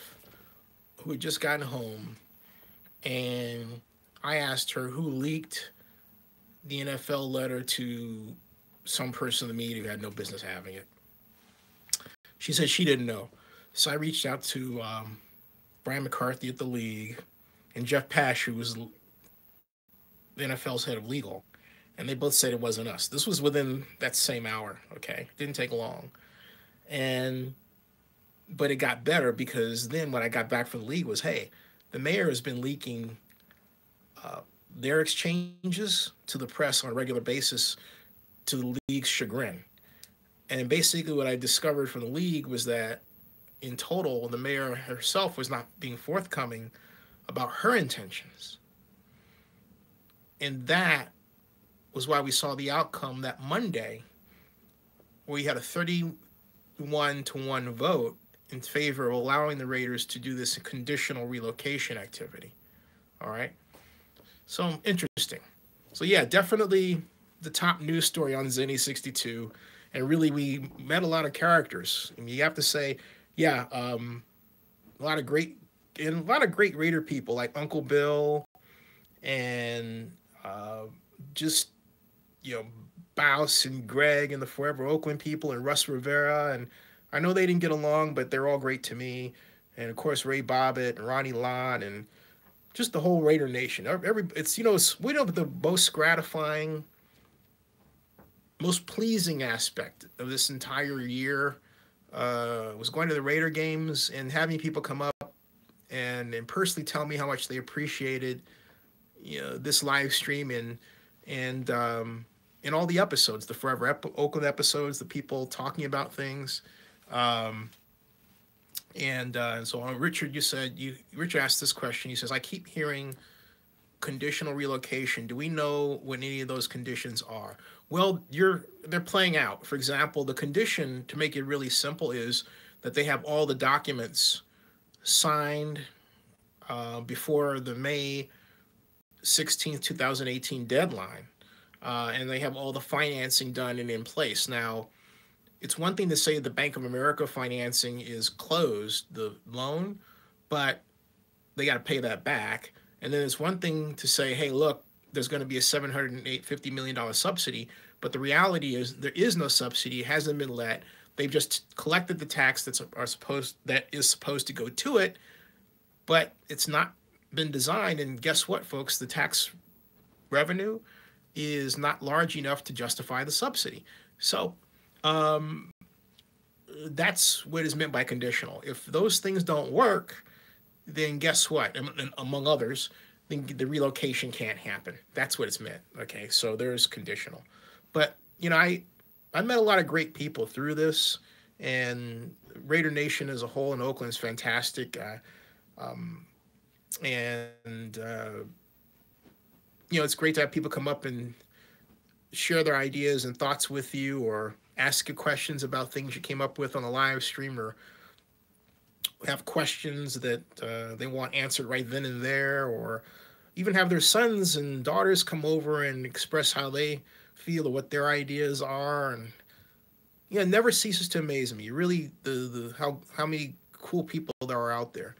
who had just gotten home, and I asked her who leaked the NFL letter to some person in the media who had no business having it. She said she didn't know. So I reached out to Brian McCarthy at the league and Jeff Pash, who was the NFL's head of legal, and they both said it wasn't us. This was within that same hour, okay? Didn't take long. But it got better, because then when I got back from the league was, hey, the mayor has been leaking their exchanges to the press on a regular basis to the league's chagrin. And basically what I discovered from the league was that in total, the mayor herself was not being forthcoming about her intentions. And that was why we saw the outcome that Monday, where you had a 31-1 vote in favor of allowing the Raiders to do this conditional relocation activity. All right? So interesting. So yeah, definitely the top news story on Zennie62. And really, we met a lot of characters. I mean, you have to say, yeah, a lot of great Raider people like Uncle Bill and just, Baus and Greg and the Forever Oakland people and Russ Rivera. And I know they didn't get along, but they're all great to me. And of course, Ray Bobbitt and Ronnie Lott and just the whole Raider Nation. It's the most gratifying, most pleasing aspect of this entire year was going to the Raider games and having people come up and personally tell me how much they appreciated, this live stream and all the episodes, the Forever Oakland episodes, the people talking about things. And so Richard, Richard asked this question. He says, I keep hearing conditional relocation. Do we know what any of those conditions are? Well, they're playing out. For example, the condition, to make it really simple, is that they have all the documents signed before the May 16th, 2018 deadline. And they have all the financing done and in place. Now, it's one thing to say the Bank of America financing is closed, the loan, but they got to pay that back. And then it's one thing to say, hey, look, there's going to be a $750 million subsidy. But the reality is there is no subsidy. It hasn't been let. They've just collected the tax that is supposed to go to it, but it's not been designed. And guess what, folks? The tax revenue is not large enough to justify the subsidy. So that's what is meant by conditional. If those things don't work, then guess what? And among others, then the relocation can't happen. That's what it's meant. Okay, so there's conditional. But, I met a lot of great people through this, and Raider Nation as a whole in Oakland is fantastic. It's great to have people come up and share their ideas and thoughts with you, or ask you questions about things you came up with on the live stream, or have questions that they want answered right then and there, or even have their sons and daughters come over and express how they feel or what their ideas are. And it never ceases to amaze me, really, how many cool people there are out there.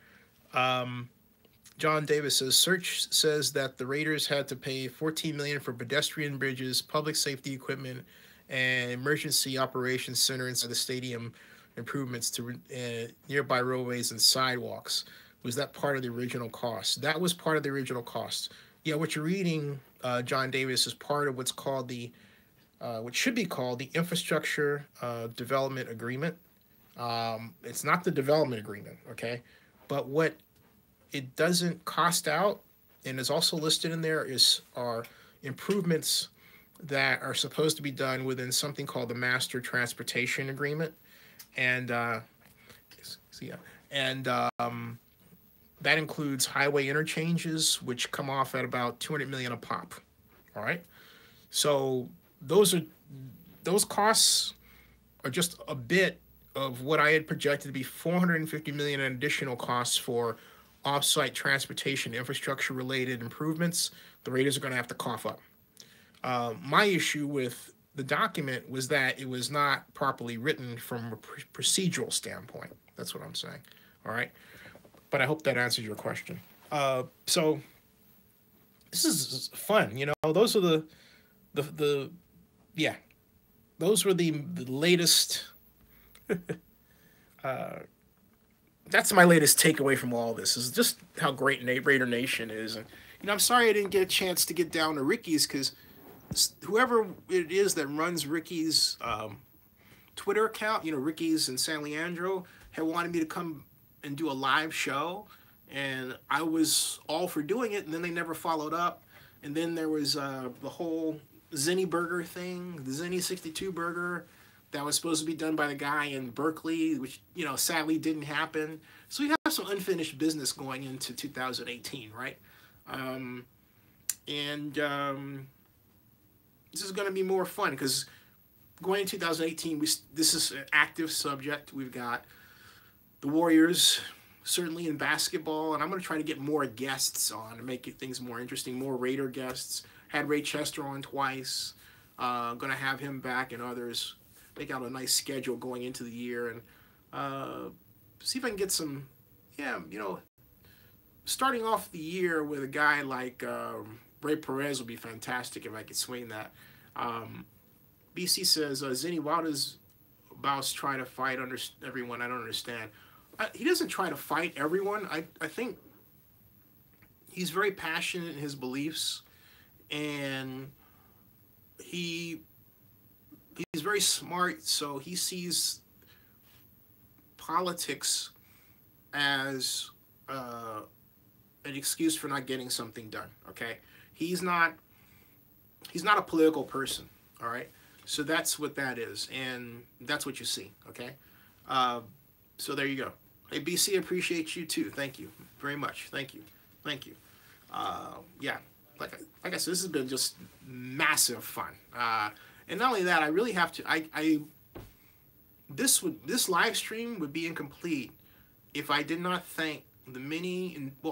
John Davis says, Search says that the Raiders had to pay $14 million for pedestrian bridges, public safety equipment, and emergency operations center inside the stadium improvements to nearby roadways and sidewalks. Was that part of the original cost? That was part of the original cost. Yeah, what you're reading, John Davis, is part of what's called what should be called the Infrastructure Development Agreement. It's not the development agreement, okay? But what it doesn't cost out, and is also listed in there, are improvements that are supposed to be done within something called the Master Transportation Agreement. And that includes highway interchanges, which come off at about $200 million a pop. All right, so those are those costs are just a bit of what I had projected to be $450 million in additional costs for off-site transportation infrastructure related improvements. The Raiders are going to have to cough up. My issue with the document was that it was not properly written from a procedural standpoint. That's what I'm saying. All right. But I hope that answers your question. So this is fun. You know, those are the those were the latest. That's my latest takeaway from all this, is just how great Raider Nation is. And, you know, I'm sorry I didn't get a chance to get down to Ricky's, because whoever it is that runs Ricky's Twitter account, you know, Ricky's and San Leandro, had wanted me to come and do a live show, and I was all for doing it, and then they never followed up. And then there was the whole Zennie burger thing, the Zennie62 burger, that was supposed to be done by the guy in Berkeley, which, you know, sadly didn't happen. So we have some unfinished business going into 2018, right? This is going to be more fun, because going into 2018, this is an active subject. We've got the Warriors, certainly in basketball, and I'm going to try to get more guests on to make things more interesting, more Raider guests. Had Ray Chester on twice. Going to have him back, and others. Make out a nice schedule going into the year, and see if I can get some, you know, starting off the year with a guy like Ray Perez would be fantastic if I could swing that. BC says, Zennie, why does Baus try to fight everyone? I don't understand. He doesn't try to fight everyone. I think he's very passionate in his beliefs, and he's very smart, so he sees politics as an excuse for not getting something done. Okay, he's not a political person. All right, so that's what that is, and that's what you see. Okay, so there you go. Hey BC, appreciate you too. Thank you very much. Thank you. Yeah, like I said, this has been just massive fun. And not only that, I really have to. This live stream would be incomplete if I did not thank the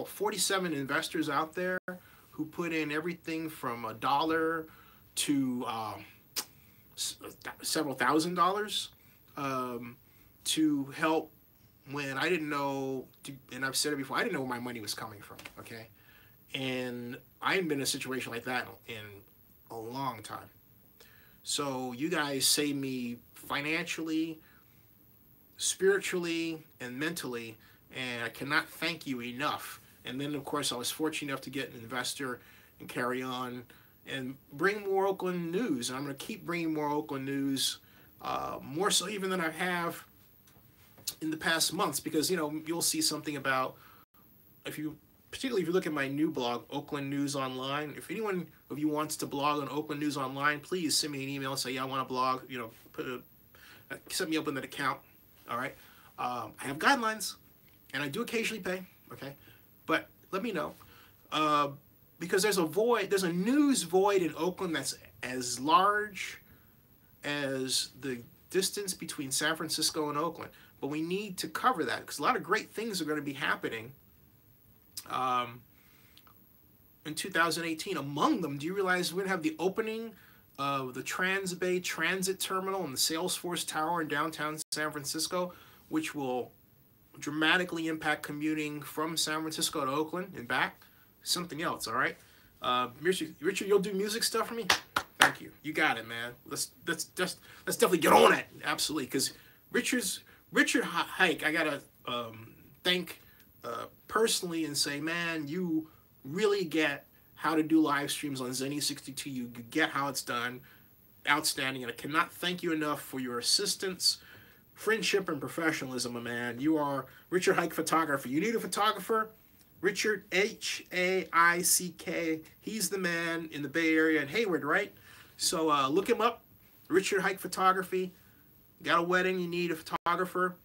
47 investors out there who put in everything from $1 to several $1,000s to help when I didn't know. And I've said it before, I didn't know where my money was coming from. Okay, and I hadn't been in a situation like that in a long time. So you guys saved me financially, spiritually, and mentally, and I cannot thank you enough. And then, of course, I was fortunate enough to get an investor and carry on and bring more Oakland news. And I'm going to keep bringing more Oakland news, more so even than I have in the past months, because, you know, you'll see something about, particularly if you look at my new blog, Oakland News Online. If anyone of you wants to blog on Oakland News Online, please send me an email and say, yeah, I want to blog. You know, set me up with an account. All right. I have guidelines, and I do occasionally pay. Okay, but let me know, because there's a news void in Oakland that's as large as the distance between San Francisco and Oakland. But we need to cover that, because a lot of great things are going to be happening in 2018. Among them, do you realize we're going to have the opening of the Transbay Transit Terminal and the Salesforce Tower in downtown San Francisco, which will dramatically impact commuting from San Francisco to Oakland and back. Something else, all right? Richard, you'll do music stuff for me? Thank you. You got it, man. Let's definitely get on it. Absolutely, because Richard Hike, I gotta thank personally and say, man, you really get how to do live streams on Zennie62. You get how it's done. Outstanding. And I cannot thank you enough for your assistance, friendship, and professionalism, man. You are Richard Hike Photography. You need a photographer? Richard, H-A-I-C-K. He's the man in the Bay Area in Hayward, right? So look him up. Richard Hike Photography. Got a wedding, you need a photographer?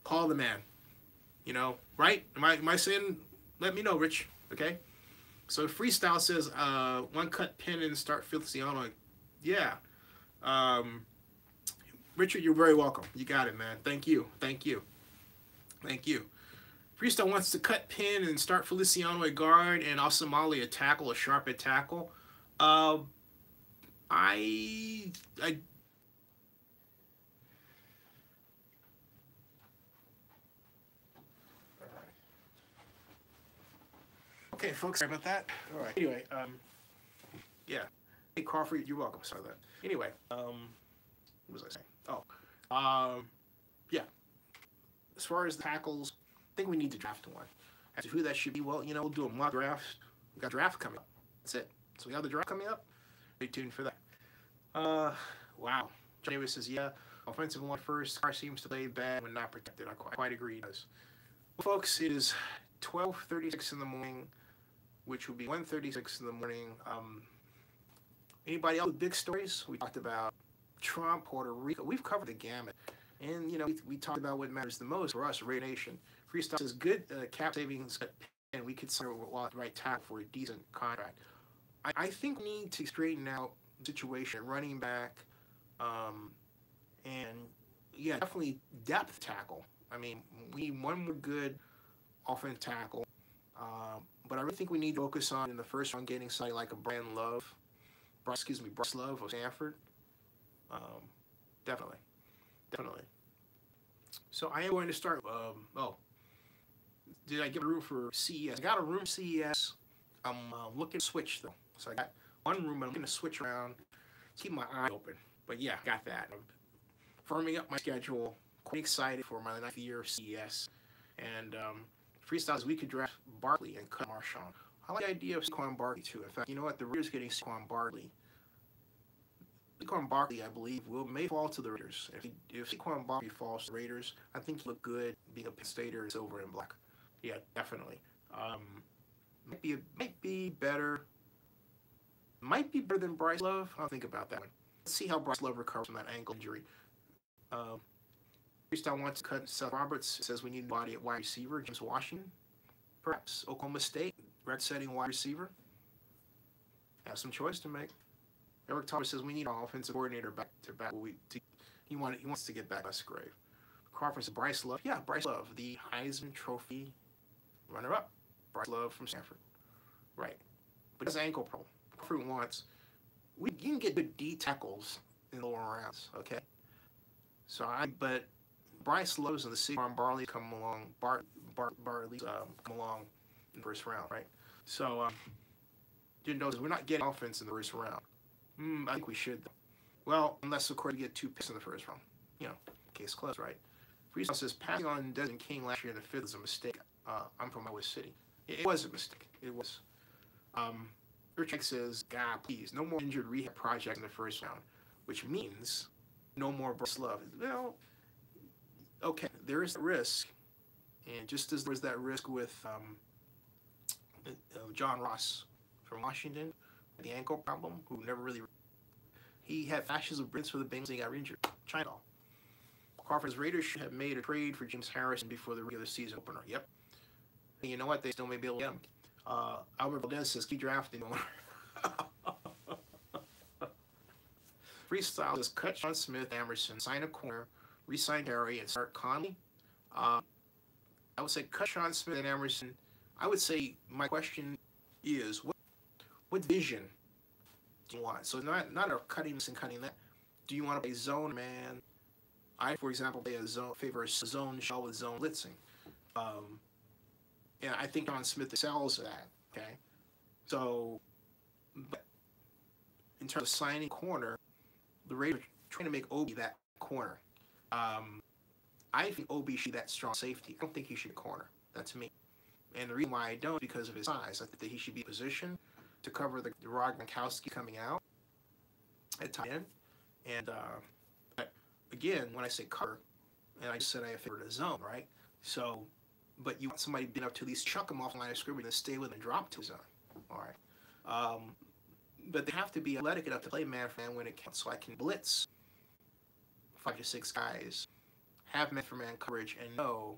Call the man. You know, right? Am I saying? Let me know, Rich. Okay. So Freestyle says, one cut pin and start Feliciano. Yeah. Richard, you're very welcome. You got it, man. Thank you. Thank you. Thank you. Freestyle wants to cut pin and start Feliciano at guard and Asamali at tackle, a sharp at tackle. I okay, folks, sorry about that. All right. Anyway, yeah. Hey, Crawford, you're welcome. Sorry about that. Anyway, what was I saying? Oh, yeah. As far as the tackles, I think we need to draft one. As to who that should be, well, you know, we'll do a mock draft. We got a draft coming up. That's it. So we have the draft coming up. Stay tuned for that. Wow. John Davis says, yeah, offensive line first. Car seems to play bad when not protected. I quite agree. It does. Well, folks, it is 12:36 in the morning, which will be 1:36 in the morning. Anybody else with big stories? We talked about Trump, Puerto Rico. We've covered the gamut. And, you know, we talked about what matters the most for us, Raider Nation. Freestyle says, good cap savings, and we could sign the right tackle for a decent contract. I think we need to straighten out the situation at running back. And, yeah, definitely depth tackle. I mean, we need one more good offensive tackle. But I really think we need to focus on, in the first round, getting somebody like a Bryce Love of Stanford. Definitely. So I am going to start. Did I give a room for CES? I got a room for CES. I'm looking to switch though. So I got one room, and I'm going to switch around, keep my eye open. But yeah, got that. I'm firming up my schedule. Quite excited for my 9th year of CES. And freestyles, we could draft Barkley and cut Marshawn. I like the idea of Saquon Barkley too. In fact, you know what? The Raiders getting Saquon Barkley. Saquon Barkley, I believe, may fall to the Raiders. If Saquon Barkley falls to the Raiders, I think he'll look good being a Penn Stater in silver and black. Yeah, definitely. Might be better. Might be better than Bryce Love. I'll think about that one. Let's see how Bryce Love recovers from that ankle injury. Freestyle wants to cut Seth Roberts. Says we need a body at wide receiver. James Washington, perhaps. Oklahoma State, record-setting wide receiver. Have some choice to make. Eric Thomas says we need an offensive coordinator back. He wants to get back Musgrave. Crawford says Bryce Love. Yeah, Bryce Love, the Heisman Trophy runner-up. Bryce Love from Stanford. Right. But his ankle problem. Crawford wants. You can get good D tackles in the lower rounds, okay? But Bryce Love's and the Saquon Barkley come along. Barkley's come along in the first round, right? So didn't notice we're not getting offense in the first round. I think we should. Well, unless of course we get 2 picks in the first round. You know, case closed, right? Freestyle says passing on Desmond King last year in the 5th is a mistake. I'm from Iowa City. It was a mistake. It was. Richard says, God, please, no more injured rehab projects in the first round, which means no more Bryce Love. Well, okay, there is a risk, and just as there was that risk with John Ross from Washington, the ankle problem, who never really. He had flashes of brilliance for the Bengals and he got injured. China. Crawford's Raiders should have made a trade for James Harrison before the regular season opener. Yep. And you know what? They still may be able to get him. Albert Valdez says, keep drafting. Freestyle says, cut Sean Smith, Emerson, sign a corner, re-sign Harry, and start Conley. I would say cut Sean Smith and Emerson. I would say my question is, what vision do you want? So not a cutting this and cutting that. Do you want to play zone man? I, for example, favor a zone shell with zone blitzing. And I think John Smith excels at that. Okay, so but in terms of signing corner, the Raiders are trying to make Obi that corner. I think Obi should be that strong safety. I don't think he should be corner. That's me. And the reason why I don't is because of his size. I think that he should be positioned to cover the Rod Gronkowski coming out at tight end. And but again, when I say cover, and I just said I favored a zone, right? So, but you want somebody big enough to at least chuck him off the line of scrimmage and stay with him and drop to his zone. All right. But they have to be athletic enough to play man for man when it counts, so I can blitz 5 to 6 guys, have man for man coverage, and know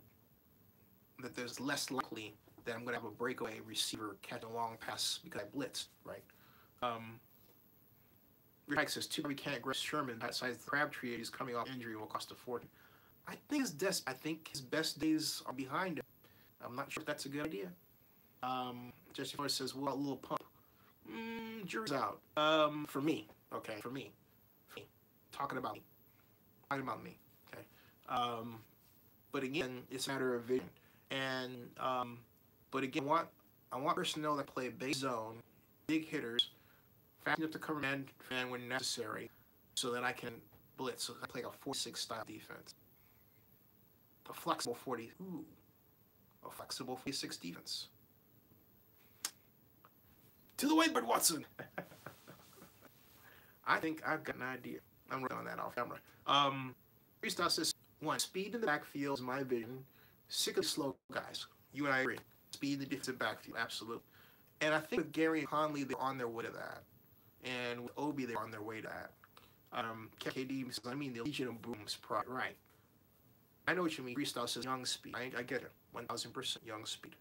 that there's less likely that I'm going to have a breakaway receiver catch a long pass because I blitzed, right? Mike says, too bad we can't grab Sherman. Besides the Crabtree, he's coming off injury will cost a fortune. I think his best days are behind him. I'm not sure if that's a good idea. Jesse Flores says, what about Lil Pump? Jury's out. For me. Okay, for me. Talking about me. Okay. But again, it's a matter of vision. And but again, I want personnel that play big zone, big hitters, fast enough to cover man when necessary, so that I can blitz. So I play a 4-6 style defense. A flexible 46 defense. To the whiteboard, Watson. I think I've got an idea. I'm working on that off camera. Freestyle says, 1, speed in the backfield is my vision. Sick of slow guys. You and I agree. Speed in the defensive backfield, absolutely. And I think with Gary and Conley, they're on their way to that. And with Obi, they're on their way to that. KD says, I mean, the Legion of Boom's pride. Right. I know what you mean. Freestyle says young speed. I get it. 1,000% young speed.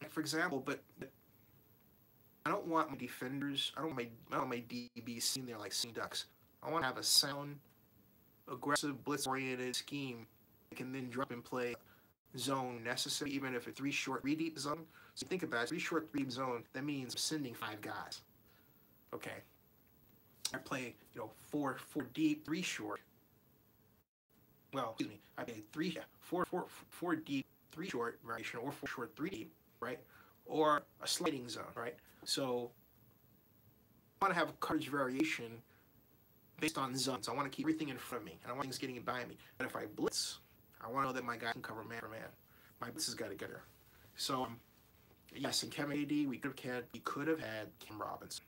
For example, but I don't want my defenders, I don't want my DBs sitting there like sitting ducks. I want to have a sound, aggressive, blitz-oriented scheme that can then drop and play zone necessary, even if it's 3 short, 3 deep zone. So think about it, 3 short, 3 deep zone, that means I'm sending 5 guys. Okay. I play, 4 deep, 3 short. Well, excuse me, I play 4 deep, 3 short variation, or 4 short, 3 deep, right? Or a sliding zone, right? So I want to have a coverage variation based on zones. I want to keep everything in front of me. I don't want things getting by me. But if I blitz, I want to know that my guy can cover man for man. My blitz has got to get there. So yes, in Kevin AD, we could have had Kim Robinson.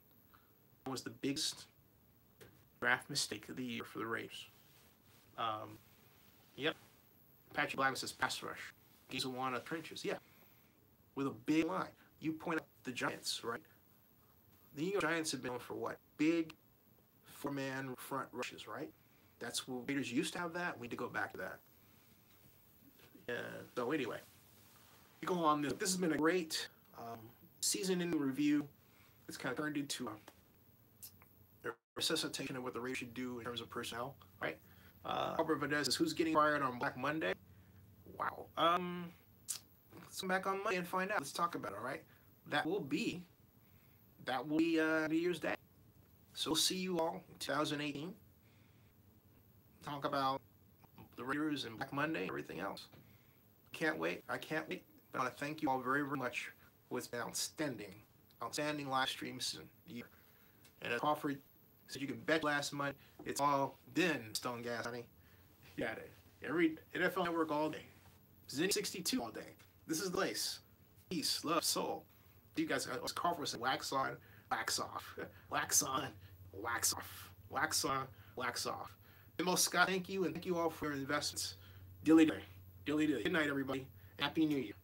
That was the biggest draft mistake of the year for the Raiders. Yep. Patrick Blackman says pass rush. Gives one of trenches. Yeah. With a big line. You point out the Giants, right? The New York Giants have been known for what? Big 4-man front rushes, right? That's what Raiders used to have that. We need to go back to that. So anyway, we go on. This has been a great season in review. It's kind of turned into a resuscitation of what the Raiders should do in terms of personnel, right? Albert Vadez says, who's getting fired on Black Monday? Wow. Let's come back on Monday and find out. Let's talk about it, all right? That will be New Year's Day. So we'll see you all in 2018. Talk about the Raiders and Black Monday and everything else. Can't wait. I can't wait. But I want to thank you all very, very much for an outstanding live stream year. And as Crawford said, you can bet last month, it's all been Stone Gas, honey. You got it. Every NFL Network all day. Zennie62 all day. This is the place. Peace, love, soul. You guys, as Crawford said, wax on, wax off. Wax on, wax off. Wax on, wax off. Mo Scott, thank you, and thank you all for your investments. Dilly day. Dilly day. Good night, everybody. Happy New Year.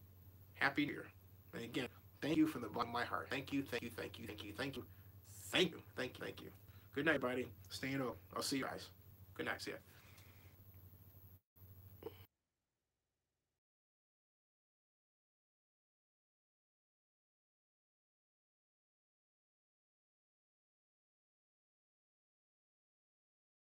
Happy New Year. And again, thank you from the bottom of my heart. Thank you, thank you, thank you, thank you, thank you. Thank you, thank you, thank you. Good night, everybody. Stay in. I'll see you guys. Good night. See ya.